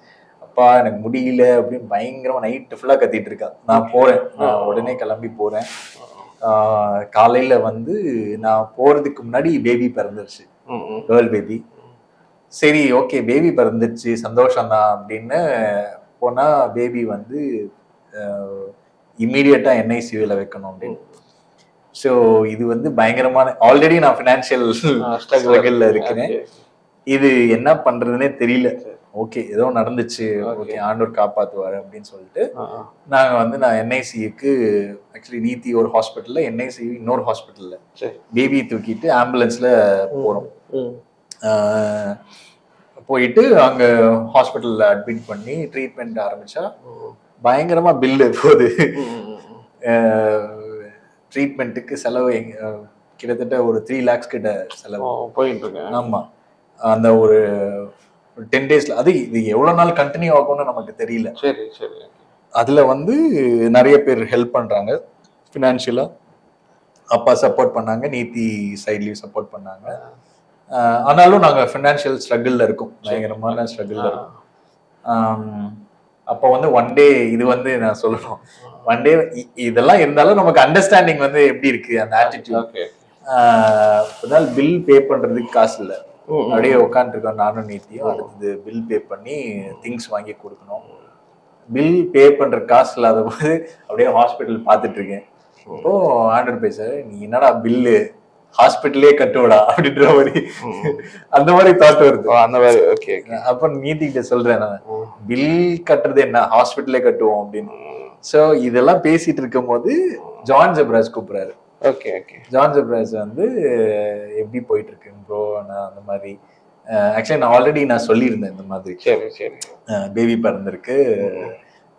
அப்பா எனக்கு முடியல அப்படின்னு பயங்கரமா நைட்டு ஃபுல்லா கத்திட்டு இருக்கா. நான் போறேன், நான் உடனே கிளம்பி போறேன். காலையில வந்து நான் போறதுக்கு முன்னாடி பேபி பிறந்துருச்சு, கேர்ள் பேபி. சரி ஓகே பேபி பிறந்துருச்சு சந்தோஷம்தான் அப்படின்னு போனா பேபி வந்து இம்மீடியட்டா NICUல வைக்கணும் அப்படின்னு. ஸோ இது வந்து பயங்கரமான, ஆல்ரெடி நான் ஃபினான்ஷியல் ஸ்ட்ரகிள்ல இருக்கிறேன். இது என்ன பண்றதுன்னே தெரியல. ஓகே ஏதோ நடந்துச்சு, ஓகே ஆண்டவர் காப்பாத்துவாரு அப்படின்னு சொல்லிட்டு நாங்க வந்து நான் NICUக்கு ஆக்சுவலி நீத்தி ஒரு ஹாஸ்பிட்டல்ல, NICU இன்னொரு ஹாஸ்பிட்டல்ல பேபி தூக்கிட்டு ஆம்புலன்ஸ்ல போறோம். போயிட்டு அங்க ஹாஸ்பிட்டல்ல அட்மிட் பண்ணி ட்ரீட்மெண்ட் ஆரம்பிச்சா பயங்கரமா பில்லு போகுது. ட்ரீட்மெண்ட்டுக்கு செலவு கிட்டத்தட்ட ஒரு 3 lakhs கிட்ட செலவு போயிட்டு இருக்கேன். ஆமா, அந்த ஒரு 10 daysல அது இது எவ்வளவு நாள் கண்டினியூ ஆகும்னு நமக்கு தெரியல. சரி சரி. அதுல வந்து நிறைய பேர் ஹெல்ப் பண்றாங்க ஃபினான்ஷியலா. அப்பா சப்போர்ட் பண்ணாங்க, நீதி சைட்லயும் சப்போர்ட் பண்ணாங்க. ஆனாலும் நாங்க ஃபினான்ஷியல் ஸ்ட்ரகிள்ல இருக்கோம், பயங்கரமான ஸ்ட்ரகிள்ல இருக்கோம். அப்போ வந்து ஒன் டே இது வந்து நான் சொல்லணும், ஒன் டே இதெல்லாம் இருந்தாலும் நமக்கு அண்டர்ஸ்டாண்டிங் வந்து எப்படி இருக்கு அந்த ஆட்டிடியூட். பில் பே பண்றதுக்கு காசு இல்லை, அப்படியே உட்காந்துருக்கோம் நானும் நீத்தியும். அடுத்தது பில் பே பண்ணி திங்ஸ் வாங்கி கொடுக்கணும். பில் பே பண்ற காசு இல்லாத போது அப்படியே ஹாஸ்பிட்டல் பார்த்துட்டு இருக்கேன். இப்போ ஆர்டர் பேச நீ என்னடா பில்லு ஹாஸ்பிட்டலே கட்டுவடா அப்படின்ற மாதிரி அந்த மாதிரி தாட் வருது. அந்த மாதிரி ஓகே. அப்ப நீதி கிட்ட சொல்றேன் நான், பில் கட்டுறது என்ன ஹாஸ்பிட்டலே கட்டுவோம் அப்படின்னு. சோ இதெல்லாம் பேசிட்டு இருக்கும் போது ஜான் ஜெப்ராஜ் கூப்பிடுறாரு. Okay okay. ஜான் ஜெப்ராஜ் வந்து எப்படி போயிட்டு இருக்கு ப்ரோ, நான் அந்த மாதிரி ஆக்சுவலி நான் ஆல்ரெடி நான் சொல்லியிருந்தேன் இந்த மாதிரி சரி சரி பேபி பிறந்திருக்கு,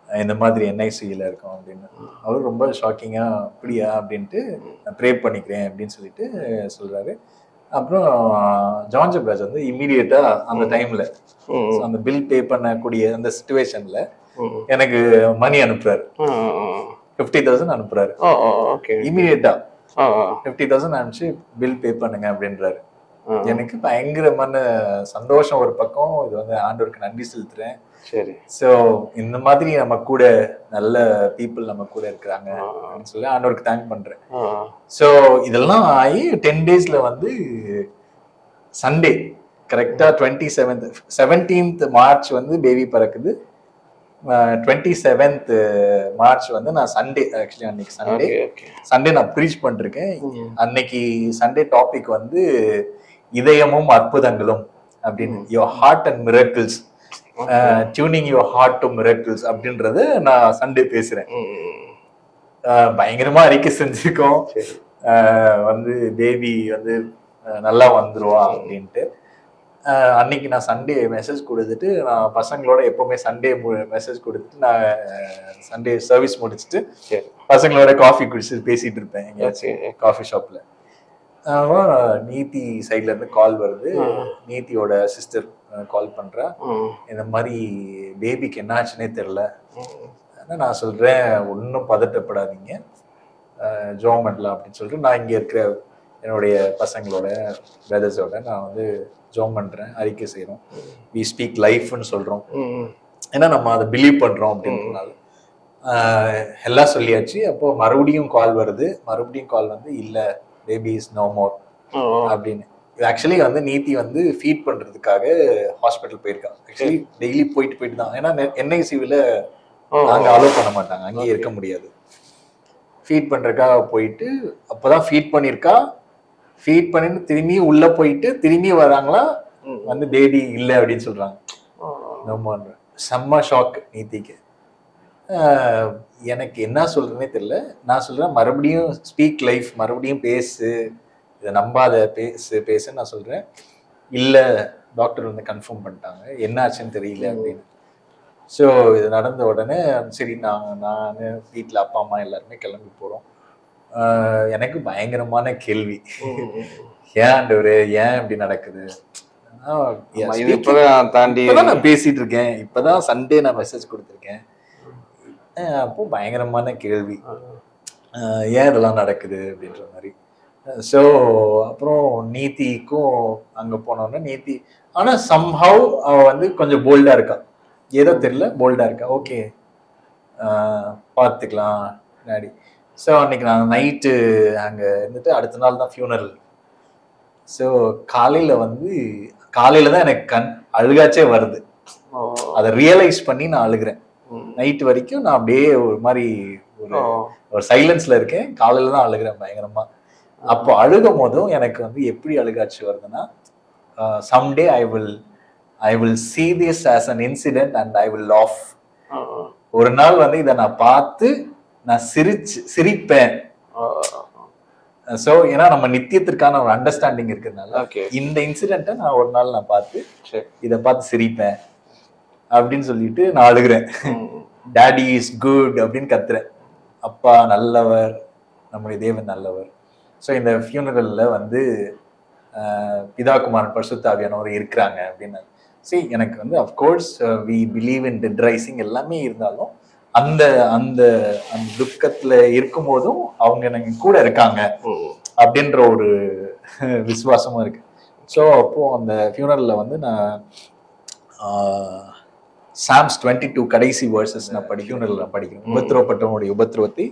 இந்த மாதிரி NICUல இருக்கோம் அப்படின்னு. அவரு ரொம்ப ஷாக்கிங்கா அப்படியா அப்படின்ட்டு ப்ரே பண்ணிக்கிறேன் அப்படின்னு சொல்லிட்டு சொல்றாரு. அப்புறம் ஜான் ஜெப்ராஜ் வந்து இம்மீடியட்டா அந்த டைம்ல அந்த பில் பே பண்ணக்கூடிய அந்த சிச்சுவேஷன்ல எனக்கு மணி அனுப்புறாரு. 50,000 அனுப்புறாரு இம்மீடியட்டா. 50,000 அனுப்பிச்சு பில் பே பண்ணுங்க அப்படின்றாரு. எனக்கு பயங்கரமான சந்தோஷம் ஒரு பக்கம். இது வந்து ஆண்டவருக்கு நன்றி செலுத்துறேன். சரி. சோ இந்த மாதிரி நம்ம கூட நல்ல பீப்புள் நம்ம கூட இருக்கிறாங்க அப்படின்னு சொல்லி ஆண்டவருக்கு தேங்க் பண்றேன். சோ இதெல்லாம் ஆகி 10 daysல வந்து சண்டே கரெக்டா 17th மார்ச் வந்து பேபி பிறக்குது. 27th மார்ச் வந்து நான் சண்டே, ஆக்சுவலி அன்னைக்கு சண்டே நான் ப்ரீச் பண்ணிருக்கேன். அன்னைக்கு சண்டே டாபிக் வந்து இதயமும் அற்புதங்களும் அப்படின்னு, your heart and miracles, tuning your heart to miracles அப்படின்றத நான் சண்டே பேசுறேன். பயங்கரமா அறிக்கை செஞ்சிருக்கோம் வந்து பேபி வந்து நல்லா வந்துருவா அப்படின்ட்டு. அன்னைக்கு நான் சண்டே மெசேஜ் கொடுத்துட்டு, நான் பசங்களோட எப்பவுமே சண்டே மெசேஜ் கொடுத்துட்டு நான் சண்டே சர்வீஸ் முடிச்சுட்டு பசங்களோட காஃபி குடிச்சிட்டு பேசிட்டு இருப்பேன் எங்கேயாச்சும் காஃபி ஷாப்ல. நீதி சைட்ல இருந்து கால் வருது. நீதியோட சிஸ்டர் கால் பண்றா, இந்த மாதிரி பேபிக்கு என்ன ஆச்சுன்னே தெரியல. நான் சொல்றேன் ஒன்னும் பதட்டப்படாதீங்க, ஜோம் பண்ணலாம் அப்படின்னு சொல்லிட்டு நான் இங்க இருக்கிற என்னுடைய பசங்களோட பிரதர்ஸோட நான் வந்து ஜோம் பண்றேன், அறிக்கை செய்யறோம், வி ஸ்பீக் லைஃப்னு சொல்றோம். ஏன்னா நம்ம அதை பிலீவ் பண்றோம் அப்படின்றதுனால. எல்லாம் சொல்லியாச்சு. அப்போ மறுபடியும் கால் வருது. மறுபடியும் கால் வந்து இல்ல பேபி இஸ் நோ மோர் அப்படின்னு. இது ஆக்சுவலி வந்து நீதி வந்து ஃபீட் பண்றதுக்காக ஹாஸ்பிட்டல் போயிருக்கா. ஆக்சுவலி டெய்லி போயிட்டு தான். ஏன்னா NICUல அங்க அலோவ் பண்ண மாட்டாங்க, அங்கேயே இருக்க முடியாது. ஃபீட் பண்றதுக்காக போயிட்டு அப்பதான் ஃபீட் பண்ணிருக்கா. ஃபீட் பண்ணிட்டு திரும்பி உள்ள போயிட்டு திரும்பி வராங்களா, வந்து பேபி இல்லை அப்படின்னு சொல்றாங்க. செம்ம ஷாக் நீதிக்கு. எனக்கு என்ன சொல்றேன்னே தெரியல. நான் சொல்றேன் மறுபடியும் ஸ்பீக் லைஃப், மறுபடியும் பேசு, இதை நம்பாத, பேசுன்னு நான் சொல்றேன். இல்ல டாக்டர் வந்து கன்ஃபார்ம் பண்ணிட்டாங்க, என்ன ஆச்சுன்னு தெரியல அப்படின்னு. ஸோ இது நடந்த உடனே சரி நான் வீட்டில் அப்பா அம்மா எல்லாருமே கிளம்பி போறோம். எனக்கு பயங்கரமான கேள்வி, ஏன் ஆண்டவரே ஏன் இப்படி நடக்குது? நான் பேசிட்டு இருக்கேன், இப்பதான் சண்டே நான் மெசேஜ் கொடுத்துருக்கேன். அப்போ பயங்கரமான கேள்வி, ஏன் இதெல்லாம் நடக்குது அப்படின்ற மாதிரி. ஸோ அப்புறம் நீதிக்கும் அங்க போனோன்னா நீதி ஆனா சம்ஹவ் அவ வந்து கொஞ்சம் போல்டா இருக்கா, ஏதோ தெரியல போல்டா இருக்கா. ஓகே பார்த்துக்கலாம் டாடி. ஸோ அன்னைக்கு நான் நைட்டு அங்கே இருந்துட்டு அடுத்த நாள் தான் ஃபியூனரல். ஸோ காலையில தான் எனக்கு அழுகாச்சே வருது. அதை ரியலைஸ் பண்ணி நான் அழுகிறேன். நைட்டு வரைக்கும் நான் அப்படியே ஒரு மாதிரி ஒரு சைலன்ஸ்ல இருக்கேன். காலையில தான் அழுகிறேன் பயங்கரமா. அப்போ அழுகும் போதும் எனக்கு வந்து எப்படி அழுகாச்சு வருதுன்னா, someday I will see this as an incident and I will laugh. ஒரு நாள் வந்து இதை நான் பார்த்து நான் சிரிப்பேன். சோ ஏன்னா நம்ம நித்தியத்திற்கான ஒரு அண்டர்ஸ்டாண்டிங் இருக்கிறதுனால இந்த இன்சிடென்ட்டை நான் ஒரு நாள் நான் பார்த்து இதை பார்த்து சிரிப்பேன் அப்படின்னு சொல்லிட்டு நான் அழுகிறேன். டாடி இஸ் குட் அப்படின்னு கத்துறேன். அப்பா நல்லவர், நம்முடைய தேவன் நல்லவர். ஸோ இந்த ஃபியூனரல்ல வந்து பிதா குமாரன் பரிசுத்த ஆவியானவர் இருக்கிறாங்க அப்படின்னு. சரி, எனக்கு வந்து of course we believe in dead rising எல்லாமே இருந்தாலும் அந்த அந்த அந்த துக்கத்துல இருக்கும் போதும் அவங்க எனக்கு கூட இருக்காங்க அப்படின்ற ஒரு விசுவாசமும் இருக்கு. ஸோ அப்போ அந்த ஃபியூனரல்ல வந்து நான் Psalms 22 கடைசி வேர்சஸ் நான் படிக்கிறேன். உபத்திரவப்பட்டவனுடைய உபத்திரவத்தை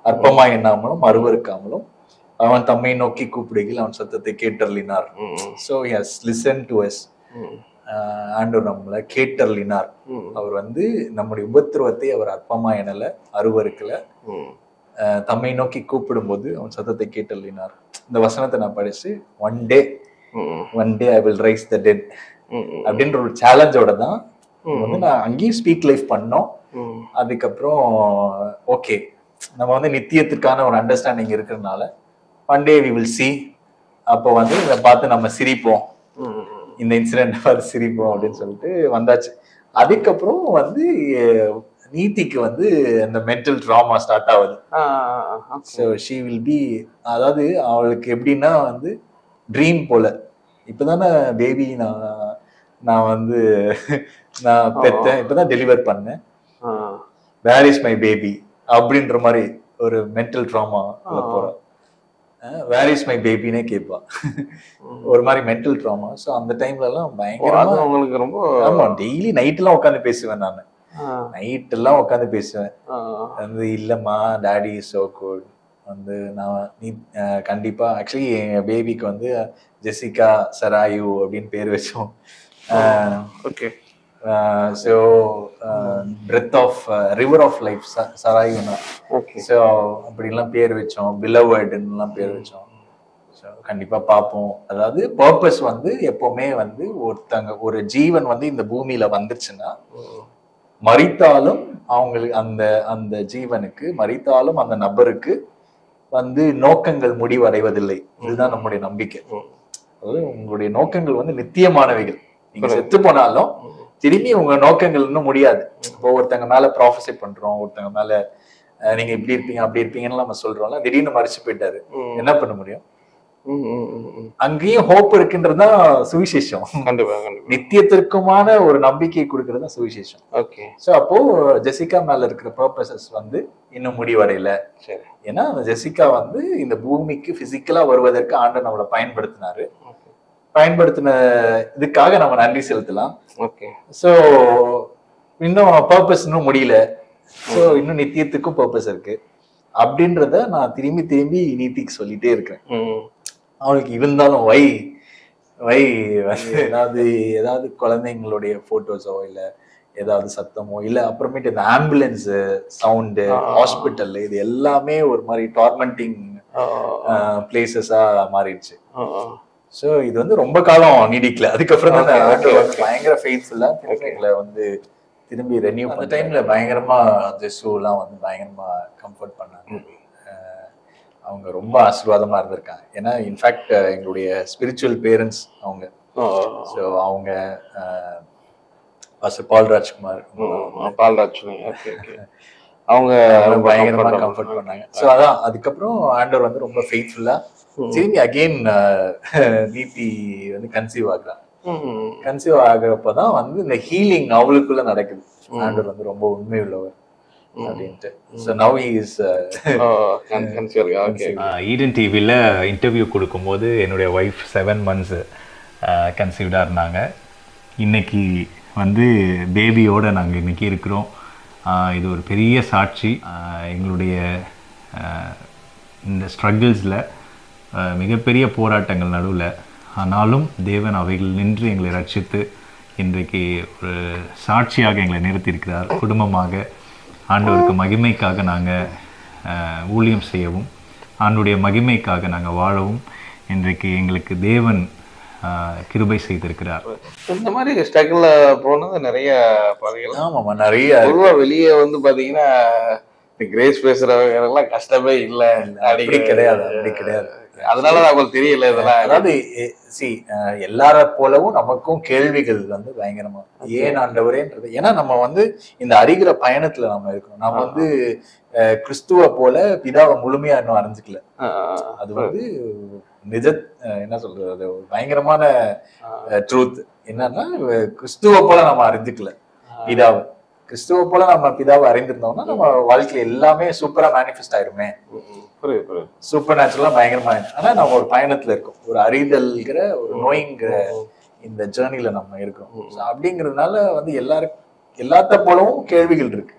அற்பமா எண்ணாமலும் அருவருக்காமலும் அவன் தம்மை நோக்கி கூப்பிடுகையில் அவன் சத்தத்தை கேட்டருளினார். So has listen to us. ஆண்டவர் நம்மளை கேட்டருளினார். அவர் வந்து நம்முடைய உபத்திரவத்தை அவர் அற்பமா எண்ணல, அருவருக்கல, தம்மை நோக்கி கூப்பிடும் போது அவன் சத்தத்தை கேட்டருளினார். இந்த வசனத்தை நான் படிச்சு one day I will raise the dead அப்படின்ற ஒரு சேலஞ்சோட தான் வந்து நான் அங்கேயும் ஸ்பீக் லைஃப் பண்ணோம். அதுக்கப்புறம் ஓகே நம்ம வந்து நித்தியத்துக்கான ஒரு அண்டர்ஸ்டாண்டிங் இருக்கிறதுனால one day we will see, அப்போ வந்து இதை பார்த்து நம்ம சிரிப்போம், இந்த இன்சிடென்ட் பார்த்து சிரிப்போம் அப்படின்னு சொல்லிட்டு வந்தாச்சு. அதுக்கப்புறம் வந்து நீதிக்கு வந்து அந்த மென்டல் ட்ராமா ஸ்டார்ட் ஆகுது. ஸோ ஷீ வில் பி, அதாவது அவளுக்கு எப்படின்னா வந்து ட்ரீம் போல. இப்பதானே பேபி நான் வந்து நான் பெத்தேன், இப்பதான் டெலிவர் பண்ணேன், வேர் இஸ் மை பேபி அப்படின்ற மாதிரி ஒரு மென்டல் ட்ராமா போறோம். வேர் இஸ் மை பேபினே கேட்பா, ஒரு மாதிரி மென்டல் ட்ராமா. ஸோ அந்த டைம்ல எல்லாம் பயங்கரமா அவங்களுக்கு ரொம்ப, ஆமா டெய்லி நைட் எல்லாம் உட்காந்து பேசுவேன். நான் நைட் எல்லாம் உட்காந்து பேசுவேன் வந்து, இல்லம்மா டாடி இஸ் சோ குட் வந்து நீ கண்டிப்பா. ஆக்சுவலி என் பேபிக்கு வந்து ஜெசிகா சராயு அப்படின்னு பேர் வச்சோம். Okay, so breath of river of life சராயுனா. ஸோ அப்படிலாம் பேர் வச்சோம், பிலவர்டுலாம் பேர் வச்சோம். ஸோ கண்டிப்பா பார்ப்போம். அதாவது பர்பஸ் வந்து எப்பவுமே வந்து ஒரு ஜீவன் வந்து இந்த பூமியில வந்துருச்சுன்னா மரித்தாலும் அவங்களுக்கு அந்த ஜீவனுக்கு மரித்தாலும் அந்த நபருக்கு வந்து நோக்கங்கள் முடிவடைவதில்லை. இதுதான் நம்முடைய நம்பிக்கை. அதாவது உங்களுடைய நோக்கங்கள் வந்து நித்தியமானவைகள். நீங்க செத்து போனாலும் திரும்பி உங்க நோக்கங்கள் இன்னும் முடியாது. இப்போ ஒருத்தங்க மேல ப்ராஃபஸை பண்றோம், ஒருத்தங்க மேல நீங்க இப்படி இருப்பீங்க அப்படி இருப்பீங்கன்னு நம்ம சொல்றோம்ல, திடீர்னு மறைச்சு போயிட்டாரு, என்ன பண்ண முடியும்? அங்கேயும் ஹோப் இருக்குன்றதுதான் சுவிசேஷம். நித்தியத்திற்குமான ஒரு நம்பிக்கை கொடுக்கறது தான் சுவிசேஷம். ஓகே, சோ அப்போ ஜெசிகா மேல இருக்கிற பர்பசஸ் வந்து இன்னும் முடிவடையல. ஏன்னா ஜெசிகா வந்து இந்த பூமிக்கு பிசிக்கலா வருவதற்கு ஆண்டவர் நம்மளை பயன்படுத்தினாரு. பயன்படுத்தின இதுக்காக நம்ம நன்றி செலுத்தலாம். ஓகே, சோ இன்னும் பர்பஸ் இன்னும் முடியல. ஸோ இன்னும் நித்தியத்துக்கும் பர்பஸ் இருக்கு அப்படின்றத நான் திரும்பி திரும்பி நீதிக்கு சொல்லிட்டே இருக்கேன். அவனுக்கு இருந்தாலும் வை வந்து ஏதாவது குழந்தைங்களுடைய போட்டோஸோ இல்ல ஏதாவது சத்தமோ இல்ல அப்புறமேட்டு இந்த ஆம்புலன்ஸ் சவுண்டு ஹாஸ்பிட்டல் இது எல்லாமே ஒரு மாதிரி டார்மெண்டிங் பிளேசஸா மாறிடுச்சு. ஸோ இது வந்து ரொம்ப காலம் நீடிக்கல. அதுக்கப்புறம் தான் வந்து பயங்கர ஃபெய்த்ஃபுல்லா எங்களை வந்து திரும்பி ரெனியூ அந்த டைம்ல பயங்கரமா ஜெஸ்ஸு எல்லாம் வந்து பயங்கரமா கம்ஃபர்ட் பண்ணாங்க. அவங்க ரொம்ப ஆசீர்வாதமா இருந்திருக்காங்க. ஏன்னா இன்ஃபேக்ட் எங்களுடைய ஸ்பிரிச்சுவல் பேரண்ட்ஸ் அவங்க. ஸோ அவங்க பால் ராஜ்குமார் அவங்க பயங்கரமா கம்ஃபர்ட் பண்ணாங்க. ஸோ அதான் அதுக்கப்புறம் ஆண்டவர் வந்து ரொம்ப ஃபெய்த்ஃபுல்லா திரும்பி அகெயின் நீதி வந்து கன்சீவ் ஆகுறாங்க. கன்சீவ் ஆகுறப்பதான் வந்து இந்த ஹீலிங் அவளுக்குள்ள நடக்குது. ஆண்டவர் வந்து ரொம்ப உண்மை உள்ளவர் அப்படின்ட்டு. So now he is Eden டிவியில் இன்டர்வியூ கொடுக்கும்போது என்னுடைய ஒய்ஃப் 7 months கன்சீவ்டாக இருந்தாங்க. இன்னைக்கு வந்து பேபியோட நாங்கள் இன்னைக்கு இருக்கிறோம். இது ஒரு பெரிய சாட்சி. எங்களுடைய இந்த ஸ்ட்ரகிள்ஸில் மிகப்பெரிய போராட்டங்கள் நடுவில் ஆனாலும் தேவன் அவைகள் நின்று எங்களை ரட்சித்து இன்றைக்கு ஒரு சாட்சியாக எங்களை நிறுத்தியிருக்கிறார். குடும்பமாக ஆண்டவருக்கு மகிமைக்காக நாங்கள் ஊழியம் செய்யவும் ஆண்டவருடைய மகிமைக்காக நாங்கள் வாழவும் இன்றைக்கு எங்களுக்கு தேவன் கிருபை செய்திருக்கிறார். இந்த மாதிரி ஸ்ட்ரகிள்ல போனது நிறைய பாதைகள். ஆமாமா நிறைய வெளியே வந்து பாத்தீங்கன்னா கிரேஸ் பேசுறவங்க எல்லாம் கஷ்டமே இல்லை. அப்படி கிடையாது. அதனால அவங்களுக்கு தெரியல இதெல்லாம். அதாவது எல்லார போலவும் நமக்கும் கேள்விகள் வந்து பயங்கரமா ஏன் ஆண்டவரேன்றது. ஏன்னா நம்ம வந்து இந்த அறிகிற பயணத்துல நம்ம இருக்கணும். நம்ம வந்து கிறிஸ்துவ போல பிதாவை முழுமையா இன்னும் அறிஞ்சுக்கல. அது வந்து நிஜ என்ன சொல்றது, அது ஒரு பயங்கரமான ட்ரூத். என்னன்னா கிறிஸ்துவ போல நம்ம அறிஞ்சுக்கல பிதாவை. கிறிஸ்துவ போல நம்ம பிதாவை அறிந்திருந்தோம்னா நம்ம வாழ்க்கையில எல்லாமே சூப்பரா மேனிஃபெஸ்ட் ஆயிருமே. சூப்பர் நேச்சுரலா பயங்கரமா. ஆனா நம்ம ஒரு பயணத்துல இருக்கோம், ஒரு அறிதல்ங்கிற ஒரு நோய்ங்கிற இந்த ஜேர்னில நம்ம இருக்கோம். அப்படிங்கிறதுனால வந்து எல்லாத்த போலவும் கேள்விகள் இருக்கு.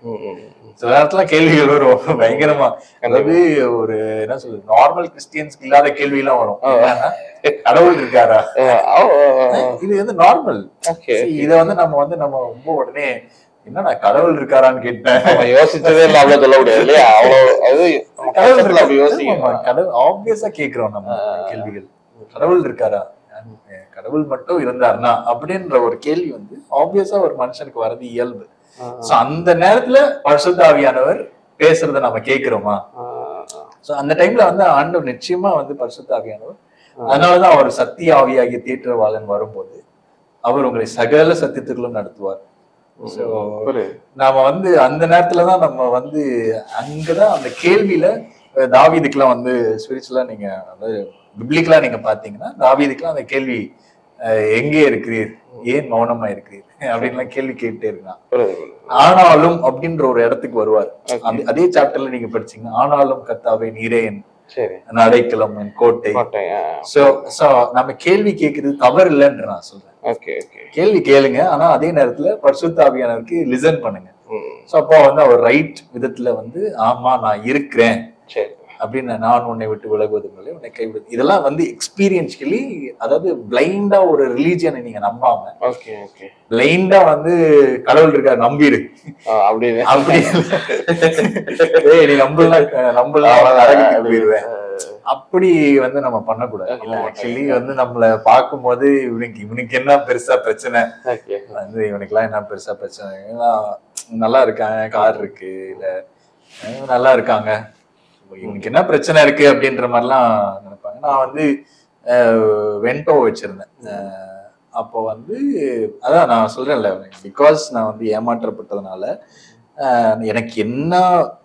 சில நேரத்துல கேள்விகள் வரும் பயங்கரமா. அதாவது ஒரு என்ன சொல்றது, நார்மல் கிறிஸ்டியன்ஸ்க்கு இல்லாத கேள்வி எல்லாம் வரும். கடவுள் இருக்காரா, இது வந்து நார்மல். இத வந்து நம்ம ரொம்ப உடனே என்ன கடவுள் இருக்காரான்னு கேட்டேன், யோசிச்சதே இல்ல. அவ்வளவு சொல்ல முடியாது இல்லையா? கடவுள் ஆப்வியஸா கேக்குறோம் நம்ம கேள்விகள். கடவுள் இருக்காரா, கடவுள் மட்டும் இருந்தாருன்னா அப்படின்ற ஒரு கேள்வி வந்து ஆப்வியஸா ஒரு மனுஷனுக்கு வர்றது இயல்பு. சோ அந்த நேரத்துல பரிசுத்த ஆவியானவர் பேசுறத நம்ம கேக்குறோமா? சோ அந்த டைம்ல வந்து ஆண்டவர் நிச்சயமா வந்து பரிசுத்த ஆவியானவர், அதனாலதான் அவர் சத்திய ஆவியாகிய தேற்றவாளன் வரும்போது அவர் உங்களை சகல சத்தியத்துக்குள்ளும் நடத்துவார். நாம வந்து அந்த நேரத்துலதான் நம்ம வந்து அங்கதான் அந்த கேள்வியில தாவீதுக்கெல்லாம் வந்து ஸ்பிரிச்சுவலா நீங்க அதாவது பிப்ளிக்கலா நீங்க பாத்தீங்கன்னா தாவீதுக்கெல்லாம் அந்த கேள்வி எங்கே இருக்கிறீர், ஏன் மௌனமா இருக்கிறீர் அப்படின்லாம் கேள்வி கேட்டே இருக்கான். ஆனாலும் அப்படின்ற ஒரு இடத்துக்கு வருவார். அதே சாப்டர்ல நீங்க படிச்சீங்கன்னா ஆனாலும் கர்த்தாவே நீரே என் அடைக்கலம் என் கோட்டை. சோ நம்ம கேள்வி கேட்கறது தவறு இல்லைன்ற நான் சொல்றேன். கேள்வி கேளுங்க, ஆனா அதே நேரத்துல பரிசுத்த ஆவியானவருக்கு லிசன் பண்ணுங்க. சோ அப்போ வந்து அவர் ரைட் விதத்துல வந்து ஆமா நான் இருக்கிறேன் அப்படின்னு, நான் உன்னை விட்டு விலகுவதுங்களே உன்னை கைவிடுது, இதெல்லாம் வந்து எக்ஸ்பீரியன்ஸ்கலி, அதாவது பிளைண்டா ஒரு ரிலீஜியனை நீங்க நம்பாம பிளைண்டா வந்து கடவுள் இருக்கா நம்பிடு அப்படி நீ நம்பலாம் போயிடுவேன் அப்படி வந்து நம்ம பண்ணக்கூடாது. ஆக்சுவலி வந்து நம்மள பார்க்கும்போது இவனுக்கு என்ன பெருசா பிரச்சனை, வந்து இவனுக்கு எல்லாம் என்ன பெருசா பிரச்சனை, நல்லா இருக்காங்க, கார் இருக்கு, இல்ல நல்லா இருக்காங்க, இவனுக்கு என்ன பிரச்சனை இருக்கு அப்படின்ற மாதிரிலாம் நினைப்பாங்க. நான் வந்து வென்டோ வச்சிருந்தேன். அப்போ வந்து அதான் நான் சொல்றேன்ல, பிகாஸ் நான் வந்து ஏமாற்றப்பட்டதுனால எனக்கு என்ன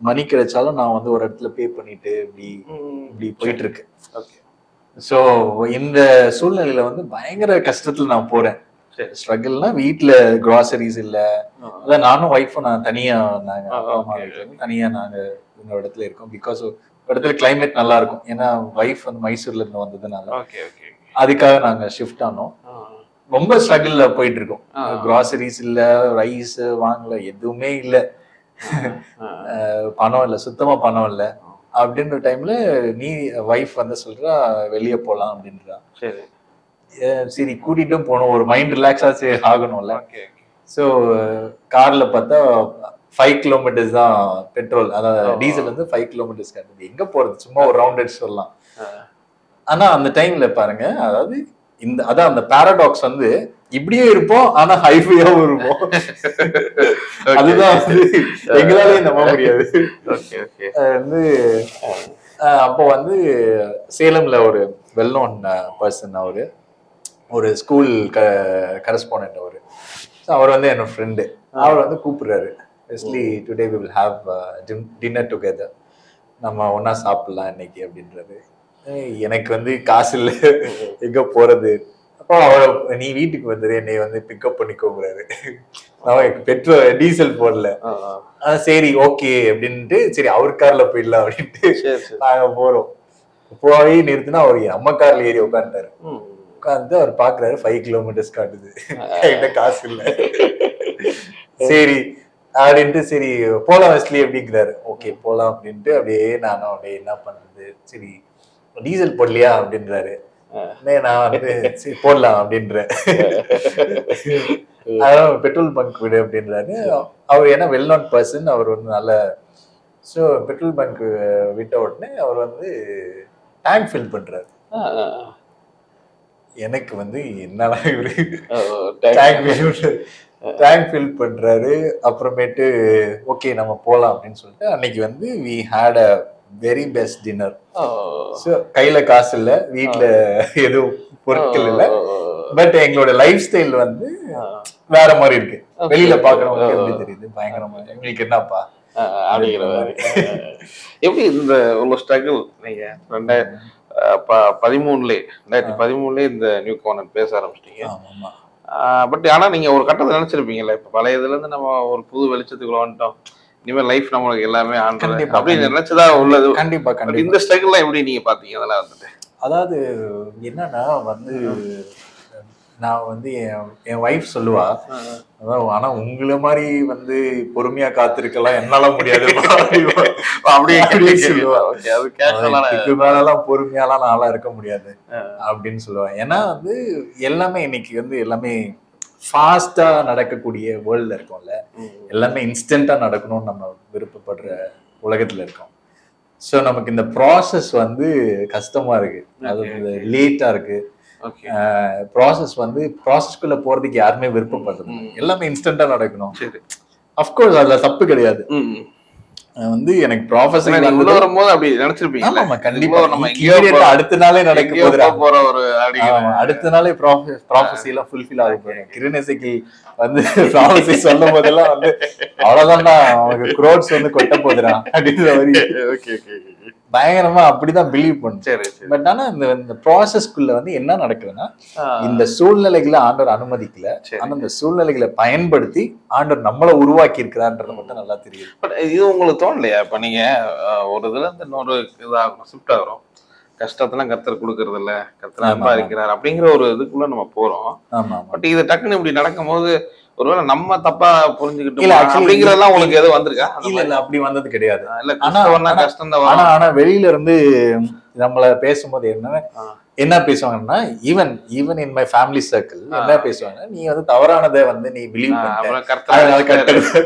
மணி கிடைச்சாலும் நான் வந்து ஒரு இடத்துல பே பண்ணிட்டு இப்படி போயிட்டு இருக்கு. ஸோ இந்த சூழ்நிலையில வந்து பயங்கர கஷ்டத்துல நான் போறேன். ஸ்ட்ரகிள்னா வீட்டுல கிராசரிஸ் இல்ல, அதான் நானும் ஒய்ஃபும் நான் தனியா தனியா நாங்க இன்னொரு இடத்துல இருக்கோம். பிகாஸ் இடத்துல கிளைமேட் நல்லா இருக்கும். ஏன்னா ஒய்ஃப் வந்து மைசூர்ல இருந்து வந்ததுனால அதுக்காக நாங்க ஷிஃப்ட் ஆனோம். ரொம்ப ஸ்ட்ரகிள்ல போயிட்டு இருக்கோம். கிராசரிஸ் இல்ல, ரைஸ் வாங்கல, எதுவுமே இல்ல. பணம் இல்லை, சுத்தமா பணம் இல்லை அப்படின்ற டைம்ல நீ வைஃப் வந்து சொல்றா வெளியே போலாம் அப்படின்றா. சரி சரி கூட்டிட்டும் போனோம், ஒரு மைண்ட் ரிலாக்ஸா ஆகணும்ல. ஸோ கார்ல பார்த்தா 5 கிலோமீட்டர்ஸ் தான் பெட்ரோல், அதாவது டீசல் வந்து 5 கிலோமீட்டர்ஸ் காட்டுது. எங்க போறது, சும்மா ஒரு ரவுண்ட் அடிச்சு சொல்லலாம். ஆனா அந்த டைம்ல பாருங்க, அதாவது அதான் அந்த பாராடாக்ஸ் வந்து இப்படியே இருப்போம் ஆனா ஹைஃபையாவும் இருப்போம். அதுதான் வந்து எங்களாலேயே நம்ப முடியாது. வந்து அப்போ வந்து சேலம்ல ஒரு வெல் நோன் பர்சன், அவரு ஒரு ஸ்கூல் கரஸ்பாண்டன்ட் அவரு. அவர் வந்து என்னோட ஃப்ரெண்டு. அவர் வந்து கூப்பிடுறாரு, எஸ்லி today we will have dinner together, நம்ம ஒன்னா சாப்பிடலாம் இன்னைக்கு அப்படின்றது. எனக்கு வந்து காசு இல்லை, எங்க போறது. அப்போ அவரை நீ வீட்டுக்கு வந்துரு, என்னை வந்து பிக்கப் பண்ணிக்கோங்கிறாரு. அவன் பெட்ரோல் டீசல் போடல. சரி ஓகே அப்படின்ட்டு, சரி அவர் கார்ல போயிடலாம் அப்படின்ட்டு நாங்க போறோம். போய் நிறுத்தினா அவர் நம்ம கார்ல ஏறி உட்காந்துட்டாரு. உட்காந்து அவர் பாக்குறாரு 5 கிலோமீட்டர்ஸ் காட்டுது, என்கிட்ட காசு இல்லை. சரி அப்படின்ட்டு சரி போலாம் வெஸ்லி அப்படிங்கிறாரு. ஓகே போலாம் அப்படின்ட்டு அப்படியே நானும் அப்படியே என்ன பண்றது, சரி டீசல் போடலையா அப்படின்றாரு. நான் வந்து சரி போடலாம் அப்படின்றேன். அதான் பெட்ரோல் பங்க் விடு அப்படின்றாரு. அவர் ஏன்னா வெல் நோன் பர்சன், அவர் வந்து நல்ல. ஸோ பெட்ரோல் பங்க் விட்ட உடனே அவர் வந்து டேங்க் ஃபில் பண்றாரு. எனக்கு வந்து என்னடா இவரு டேங்க் ஃபில் பண்றாரு. அப்புறமேட்டு ஓகே நம்ம போலாம் அப்படின்னு சொல்லிட்டு அன்னைக்கு வந்து we had a very best dinner. So கையில காசு இல்லை, வீட்டுல எதுவும் பொருட்கள் இல்லை, பட் எங்களோட லைஃப் ஸ்டைல் வந்து வேற மாதிரி இருக்கு. வெளியில பாக்குறவங்களுக்கு எப்படி தெரியுது, பயங்கரமா எங்களுக்கு என்னப்பா அப்படிங்கிற மாதிரி. எப்படி இந்த உங்க ஸ்ட்ரகிள் நீங்க 2013 இந்த நியூ கார்னர் பேச ஆரம்பிச்சிட்டீங்க. பட் ஆனா நீங்க ஒரு கட்டத்தை நினைச்சிருப்பீங்கல்ல, இப்ப பழைய இதுல இருந்து நம்ம ஒரு புது வெளிச்சத்துக்குள்ள வந்துட்டோம், இனிமேல் லைஃப் நம்மளுக்கு எல்லாமே ஆண்ட்ராய்டு அப்படின்னு நினைச்சதா உள்ளது. கண்டிப்பா கண்டிப்பா. இந்த ஸ்ட்ரகிள்லாம் எப்படி நீங்க பாத்தீங்க அதெல்லாம் வந்துட்டு? அதாவது என்னன்னா வந்து நான் வந்து என் வைஃப் சொல்லுவா, ஆனா உங்களை மாதிரி வந்து பொறுமையா காத்திருக்கலாம் என்னால முடியாது அப்படியே சொல்லுவா. இதுக்கு மேலாம் பொறுமையாலாம் நாளா இருக்க முடியாது அப்படின்னு சொல்லுவேன். ஏன்னா வந்து எல்லாமே இன்னைக்கு வந்து எல்லாமே ஃபாஸ்டா நடக்கக்கூடிய வேர்ல்ட்ல இருக்கோம்ல, எல்லாமே இன்ஸ்டன்டா நடக்கணும்னு நம்ம விருப்பப்படுற உலகத்துல இருக்கோம். ஸோ நமக்கு இந்த ப்ராசஸ் வந்து கஷ்டமா இருக்கு, அது லேட்டா இருக்கு. ப்ராசஸ் வந்து ப்ராசஸ்க்குள்ள போறதுக்கு யாருமே விருப்பப்படுறது, எல்லாமே இன்ஸ்டன்டா நடக்கணும். அஃப்கோர்ஸ் அதுல தப்பு கிடையாது. வந்து எனக்கு ப்ரொஃபஷனல் உள்ள வரும்போது அப்படி நினைச்சிருப்பீங்க. ஆமா கண்டிப்பா, நம்ம இமிடியேட்டா அடுத்த நாளே நடக்க போற ஒரு அடுத்த நாளே ப்ராஃபஸி எல்லாம் ஃபுல்ஃபில் ஆக போறேன். கிரினெசிக்கு வந்து ப்ராஃபஸி சொல்லும் போதெல்லாம் வந்து அவ்வளவுதான்டா அவனுக்கு க்ரோட்ஸ் வந்து கொட்ட போதுடா அப்படின்ற மாதிரி பயங்கரமா அப்படிதான் பிலீவ் பண்ணும். பட் ஆனா இந்த ப்ராசஸ்க்குள்ள வந்து என்ன நடக்குதுன்னா, இந்த சூழ்நிலைகளை ஆண்டவர் அனுமதிக்கல, ஆனா இந்த சூழ்நிலைகளை பயன்படுத்தி ஆண்டவர் நம்மளை உருவாக்கி இருக்கிறான்றது மட்டும் நல்லா தெரியுது. பட் இது உங்களுக்கு தோணலையா? இப்ப நீங்க ஒரு இதுல இருந்து இன்னொரு இதாகும் ஷிஃப்ட் ஆகிறோம், கஷ்டத்தெல்லாம் கர்த்தர் கொடுக்கறது இல்ல, கர்த்தர் அன்பா இருக்கிறார் அப்படிங்கிற ஒரு இதுக்குள்ள நம்ம போறோம். பட் இது டக்குன்னு இப்படி நடக்கும் போது ஒருவேளை நம்ம தப்பா புரிஞ்சுக்கிட்டோம் அப்படிங்கறதெல்லாம் உங்களுக்கு எதுவும் வந்திருக்கா? இல்ல அப்படி வந்தது கிடையாது. ஆனா வெளியில இருந்து நம்மள பேசும்போது என்ன பேசுவாங்கன்னா, even in my family circle என்ன பேசுவாங்க, நீ வந்து தவறானதை வந்து நீ பிலீவ் பண்ண,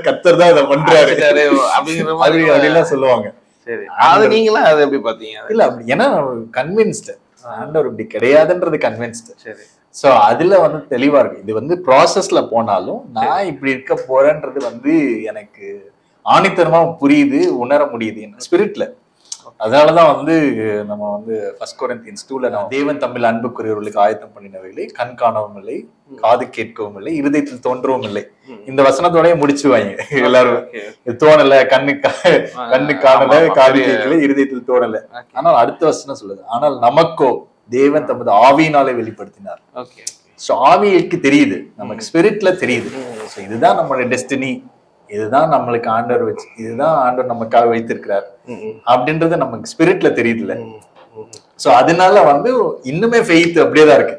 கர்த்தர் தான் இதை பண்றாரு அப்படிலாம் சொல்லுவாங்க. சரி, அது நீங்களா அதை எப்படி பாத்தீங்க? இல்ல அப்படி ஏன்னா கன்வின்ஸ்டு ஆண்டவர் இப்படி கிடையாதுன்றது கன்வின்ஸ்டு. சரி, ஸோ அதுல வந்து தெளிவா இருக்கு. இது வந்து ப்ராசஸ்ல போனாலும் நான் இப்படி இருக்க போறேன்றது வந்து எனக்கு ஆணித்தனமா புரியுது, உணர முடியுது என் ஸ்பிரிட்ல. அதனாலதான் வந்து நம்ம வந்து 1 Corinthians 2ல நம்ம தேவன் தமிழ் அன்புக்குரியவர்களுக்கு ஆயத்தம் பண்ணினவைகளை கண் காணவும் இல்லை, காது கேட்கவும் இல்லை, இருதயத்தில் தோன்றவும் இல்லை. இந்த வசனத்தோடய முடிச்சுவாங்க எல்லாரும். தோணல, கண்ணு காணல, காது கேட்கல, இருதயத்தில் தோணல. ஆனால் அடுத்த வசனம் சொல்லுது, ஆனால் நமக்கோ தேவன் தமது ஆவியினாலே வெளிப்படுத்தினார். சோ ஆவிக்கு தெரியுது, நமக்கு ஸ்பிரிட்ல தெரியுது. சோ இதுதான் நம்மளுடைய டெஸ்டினி, இதுதான் நம்மளுக்கு ஆண்டவர் வச்சு, இதுதான் ஆண்டவர் நமக்காக வைத்திருக்கிறார் அப்படின்றது நமக்கு ஸ்பிரிட்ல தெரியுதுல்ல. சோ அதனால வந்து இன்னுமே ஃபெய்த் அப்படியேதான் இருக்கு.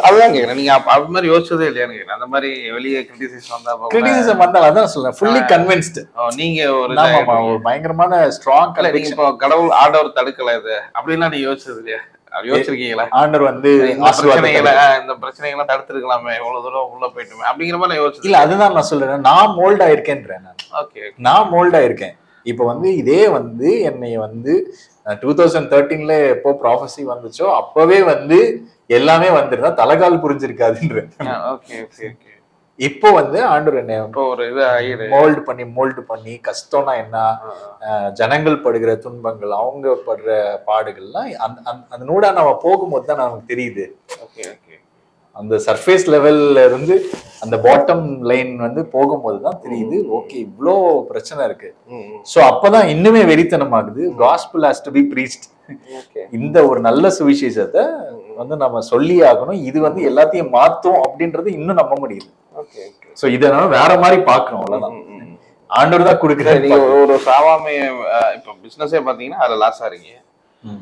அதுதான் கேக்குறேன், நீங்க அது மாதிரி யோசிச்சதே இல்லையான்னு கேக்குறேன். அந்த மாதிரி வெளியே கிரிட்டிசிசம் வந்தாலும் அதான் சொல்றேன், ஃபுல்லி கன்வின்ஸ்டு. நீங்க ஒரு பயங்கரமான ஸ்ட்ராங் நீங்க இப்போ கடவுள் ஆண்டவர் தடுக்கல இது அப்படின்னா நீங்க யோசிச்சது இல்லையா? யோசிச்சிருக்கீங்களா? ஆண்டவர் வந்து இந்த பிரச்சனைகளை தடுத்துருக்கலாமே, எவ்வளவு தூரம் உள்ள போயிட்டுமே அப்படிங்கிற மாதிரி யோசிச்சு இல்ல. அதுதான் நான் சொல்றேன், நான் மோல்ட் ஆயிருக்கேன்றேன். நான் மோல்ட் ஆயிருக்கேன். இப்ப வந்து இதே வந்து என்னை வந்து 2013ல எப்போ ப்ராஃபஸி வந்துச்சோ அப்பவே வந்து எல்லாமே வந்துருந்தா தலைகால் புரிஞ்சிருக்காதுன்ற. இப்போ வந்து ஆண்டவர் என்ன மோல்டு பண்ணி கஷ்டம்னா என்ன, ஜனங்கள் படுகிற துன்பங்கள், அவங்க படுற பாடுகள்லாம் அந்த நூடா நம்ம போகும்போது தான் நமக்கு தெரியுது. அந்த சர்ஃபேஸ் லெவல்ல இருந்து அந்த பாட்டம் லைன் வந்து போகும்போது தான் தெரியுது, ஓகே இவ்வளோ பிரச்சனை இருக்கு. ஸோ அப்பதான் இன்னுமே வெறித்தனம் ஆகுது. Gospel has to be preached. இந்த ஒரு நல்ல சுவிசேஷத்தை வந்து நம்ம சொல்லி ஆகணும். இது வந்து எல்லாத்தையும் மாத்தும் அப்படின்றது இன்னும் நம்ப முடியுது. ஸோ இதை நம்ம வேற மாதிரி பார்க்கணும், அவ்வளவுதான். ஆண்டவர் தான் கொடுக்குறாரு. நீங்க ஒரு சாவாமைய இப்போ பிசினஸே பாத்தீங்கன்னா அதுல லாஸ் ஆறீங்க.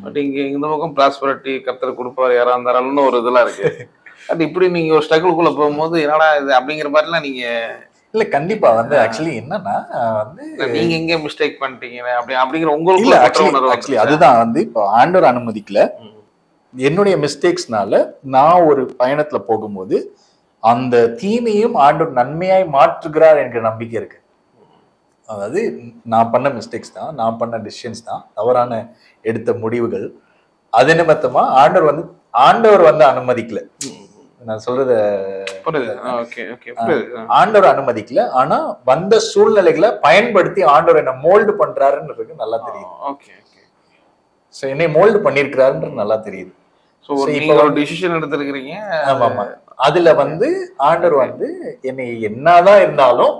பட் இங்க இந்த பக்கம் ப்ராஸ்பரிட்டி கர்த்தர் கொடுப்பாரு யாரா இருந்தாலும் ஒரு இதெல்லாம் இருக்கு. அது இப்படி நீங்க ஒரு ஸ்ட்ரகிள்குள்ள போகும்போது என்னடா இது அப்படிங்கிற மாதிரிலாம் நீங்க இல்ல கண்டிப்பா வந்து ஆக்சுவலி என்னன்னா வந்து நீங்க எங்க மிஸ்டேக் பண்ணிட்டீங்க அப்படிங்கிற உங்களுக்கு ஆக்சுவலி அதுதான் வந்து இப்போ ஆண்டவர் அனுமதிக்கல. என்னுடைய மிஸ்டேக்ஸ்னால நான் ஒரு பயணத்துல போகும்போது அந்த தீமையும் ஆண்டவர் நன்மையாய் மாற்றுகிறார் என்கிற நம்பிக்கை இருக்கு. அதாவது நான் பண்ண மிஸ்டேக்ஸ் தான், நான் பண்ண டிசிஷன்ஸ் தான், தவறான எடுத்த முடிவுகள், அது நிமித்தமா ஆண்டவர் வந்து அனுமதிக்கல. நான் சொல்றத ஆண்டவர் அனுமதிக்கல, ஆனா வந்த சூழ்நிலைகளை பயன்படுத்தி ஆண்டவர் என்ன மோல்டு பண்றாருன்றது நல்லா தெரியுது. சோ என்னை மோல்டு பண்ணிருக்கிறாருன்றது நல்லா தெரியுது. டிசிஷன் எடுத்திருக்கிறீங்க. ஆமா, அதுல வந்து ஆண்டவர் வந்து என்னை என்னதான் இருந்தாலும்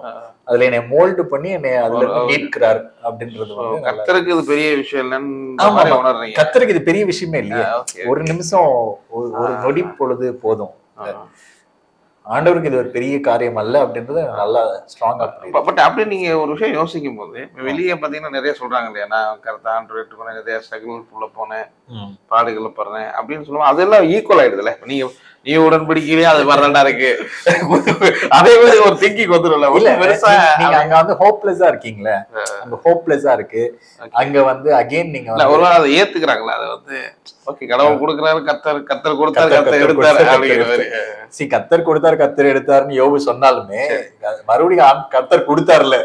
அதுல என்னை மோல்டு பண்ணி என்னை அதுல மீட்கிறார் அப்படின்றது வந்து கர்த்தருக்கு இது பெரிய விஷயம் இல்லைன்னு. கர்த்தருக்கு இது பெரிய விஷயமே இல்லையா? ஒரு நிமிஷம் ஒரு நொடி பொழுது போதும். ஆண்டவருக்கு இது ஒரு பெரிய காரியம் அல்ல அப்படின்றது நல்லா ஸ்ட்ராங்கா. பட் அப்படி நீங்க ஒரு விஷயம் யோசிக்கும் போது வெளியே பாத்தீங்கன்னா நிறைய சொல்றாங்க இல்லையா, நான் கரெக்டா ஆண்டவர் போனேன், நிறைய ஸ்ட்ரகிள்குள்ள போனேன், பாடுகளை படுறேன் அப்படின்னு சொல்லுவோம். அதெல்லாம் ஈக்குவல் ஆயிடுதுல. நீ உடன்படிக்கையிலே அது வரலடா இருக்கு, அதே மாதிரி ஒரு திங்கிங் வந்துடும்ல. நீங்க அங்க வந்து ஹோப்லெஸ்ஸா இருக்கீங்களே, அங்க ஹோப்லெஸ்ஸா இருக்கு. அங்க வந்து அகைன் நீங்க ஒரு அதை ஏத்துக்கிறாங்களா, அதை வந்து ஓகே கடவுள் கொடுக்குறாரு, கர்த்தர் கொடுத்தாரு, கர்த்தர் எடுத்தாரு அப்படிங்கிற மாதிரி. கர்த்தர் கொடுத்தாரு, கர்த்தர் எடுத்தாருன்னு யோபு சொன்னாலுமே மறுபடியும் கர்த்தர் கொடுத்தாருல,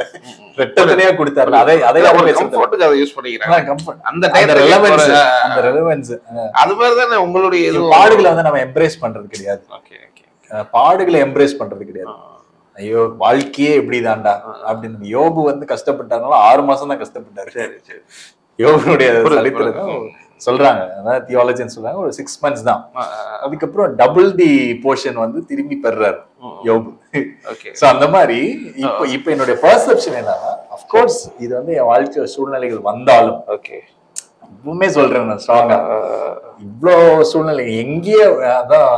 ரெட்டத்தனையா கொடுத்தாருல, அதை யூஸ் பண்ணிக்கிறாங்க. அந்த ரெலவன்ஸ் அது மாதிரிதானே உங்களுடைய பாடுகளை வந்து நம்ம எம்ப்ரேஸ் பண்றது கிடையாது. பாடுகளை எம்ப்ரேஸ் பண்றது கிடையாது. ஐயோ வாழ்க்கையே இப்படிதான்டா அப்படின்னு யோபு வந்து கஷ்டப்பட்டாருனால 6 மாசம் தான் கஷ்டப்பட்டாரு. யோபுனுடைய சரித்திரம் சொல்றாங்க, அதாவது தியாலஜின்னு சொல்றாங்க, ஒரு 6 months தான். அதுக்கப்புறம் டபுள் தி போர்ஷன் வந்து திரும்பி பெறாரு யோபு. சோ அந்த மாதிரி இப்ப என்னுடைய பெர்செப்ஷன் என்னன்னா, அஃப்கோர்ஸ் இது வந்து என் வாழ்க்கை சூழ்நிலைகள் வந்தாலும் இப்பவுமே சொல்றேன் நான் ஸ்ட்ராங்கா, இவ்வளோ சூழ்நிலை எங்கேயே அதான்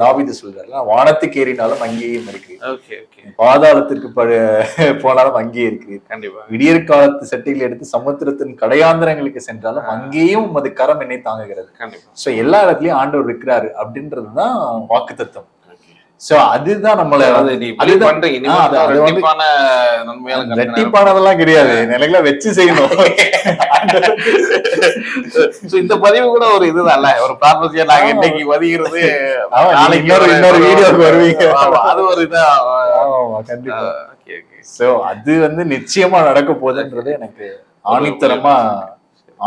தாவீது சொல்றாரு, வானத்துக்கு ஏறினாலும் அங்கேயும் இருக்கு, பாதாளத்திற்கு போனாலும் அங்கேயே இருக்கு, விடியற் காலத்து செட்டைகள் எடுத்து சமுத்திரத்தின் கடையாந்திரங்களுக்கு சென்றாலும் அங்கேயும் அது கரம் என்னை தாங்குகிறது. சோ எல்லா இடத்துலயும் ஆண்டவர் இருக்கிறாரு அப்படின்றதுதான் வாக்கு தத்துவம். சோ அதுதான் நம்மள ரெட்டிப்பானதெல்லாம் கிடையாது, நிலைகளை வச்சு செய்யணும். இந்த பதிவு கூட ஒரு இதுதான், ஒரு ப்ராப்பர்ட்டியா நாங்க இன்னைக்கு பதிகிறது, இன்னொரு வீடியோக்கு வருவீங்க, அது ஒரு இதா கண்டிப்பா. சோ அது வந்து நிச்சயமா நடக்க போகுதுன்றது எனக்கு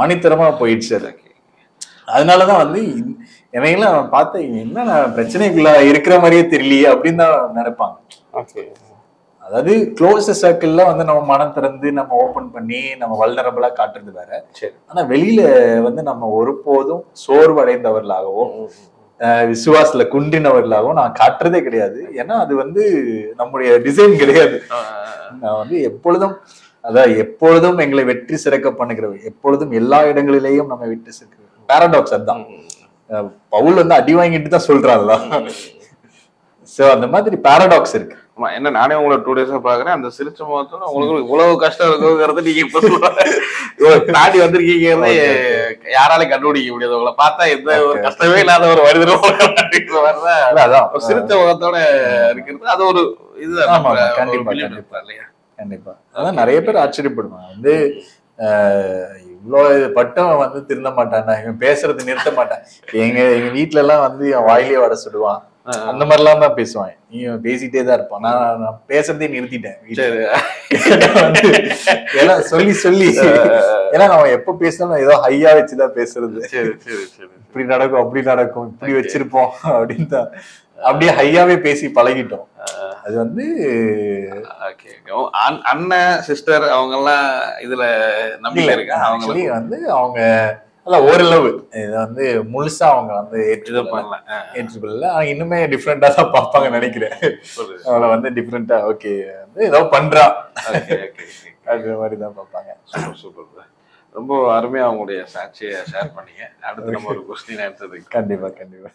ஆணித்தரமா போயிடுச்சு. அதனாலதான் வந்து என்னையெல்லாம் பார்த்து என்ன பிரச்சனைக்குள்ள இருக்கிற மாதிரியே தெரியலையே அப்படின்னு தான் நினைப்பாங்க. அதாவது க்ளோஸ் சர்க்கிள்ல வந்து நம்ம மனம் திறந்து நம்ம ஓபன் பண்ணி நம்ம வல்னரபிளா காட்டுறது வேற. ஆனா வெளியில வந்து நம்ம ஒருபோதும் சோர்வடைந்தவர்களாகவோ விசுவாசத்துல குன்றினவர்களாகவும் நான் காட்டுறதே கிடையாது. ஏன்னா அது வந்து நம்முடைய டிசைன் கிடையாது. நான் வந்து எப்பொழுதும் எங்களை வெற்றி சிறக்க பண்ணுகிறவர், எப்பொழுதும் எல்லா இடங்களிலேயும் நம்ம வெற்றி சிறக்க. பாராடாக்ஸ் அதுதான். பவுல் வந்து அடி வாங்கிட்டு தான் சொல்றாங்களா. சோ அந்த மாதிரி பாராடாக்ஸ் இருக்கு. ஆமா, என்ன நானே உங்களை 2 days பாக்குறேன். அந்த சிரிச்ச முகத்தோட உங்களுக்கு இவ்வளவு கஷ்டம் இருக்குங்கிறது நீங்க இப்ப தாண்டி வந்திருக்கீங்க. யாராலையும் கண்டுபிடிக்க முடியாது. உங்களை பார்த்தா எந்த ஒரு கஷ்டமே இல்லாத ஒரு மனிதர் சிரிச்ச முகத்தோட இருக்கிறது அது ஒரு இதுதான். கண்டிப்பா அதான் நிறைய பேர் ஆச்சரியப்படுவாங்க வந்து இவ்வளோ பட்டம் வந்து திருந்த மாட்டான், இவன் பேசுறது நிறுத்த மாட்டான். எங்க வீட்டுல எல்லாம் வந்து என் வாயிலே வட சுடுவான், அந்த மாதிரிலாம் தான் பேசுவான். நீ பேசிட்டே தான் இருப்பான். நான் பேசுறதே நிறுத்திட்டேன் ஏன்னா சொல்லி சொல்லி. ஏன்னா நம்ம எப்ப பேசினாலும் ஏதோ ஹையா வச்சுதான் பேசுறது. இப்படி நடக்கும் அப்படி நடக்கும் இப்படி வச்சிருப்போம் அப்படின்னு தான் அப்படியே ஹையாவே பேசி பழகிட்டோம். அது வந்து அண்ணன் சிஸ்டர் அவங்க எல்லாம் இதுல நம்பிக்கை இருக்கு. அவங்க வந்து அவங்க ஓரளவு இதை வந்து முழுசா அவங்க வந்து ஏற்றுக்கொள்ளல. இன்னுமே டிஃப்ரெண்டா தான் பார்ப்பாங்க நினைக்கிறேன். அவளை வந்து டிஃப்ரெண்டா ஓகே வந்து ஏதோ பண்றா அப்படின்ற மாதிரி தான் பார்ப்பாங்க. சூப்பர். ரொம்ப அருமையா அவங்களுடைய சாட்சியை ஷேர் பண்ணீங்க. அடுத்து நம்ம ஒரு கொஸ்டின் எடுத்ததுக்கு கண்டிப்பா.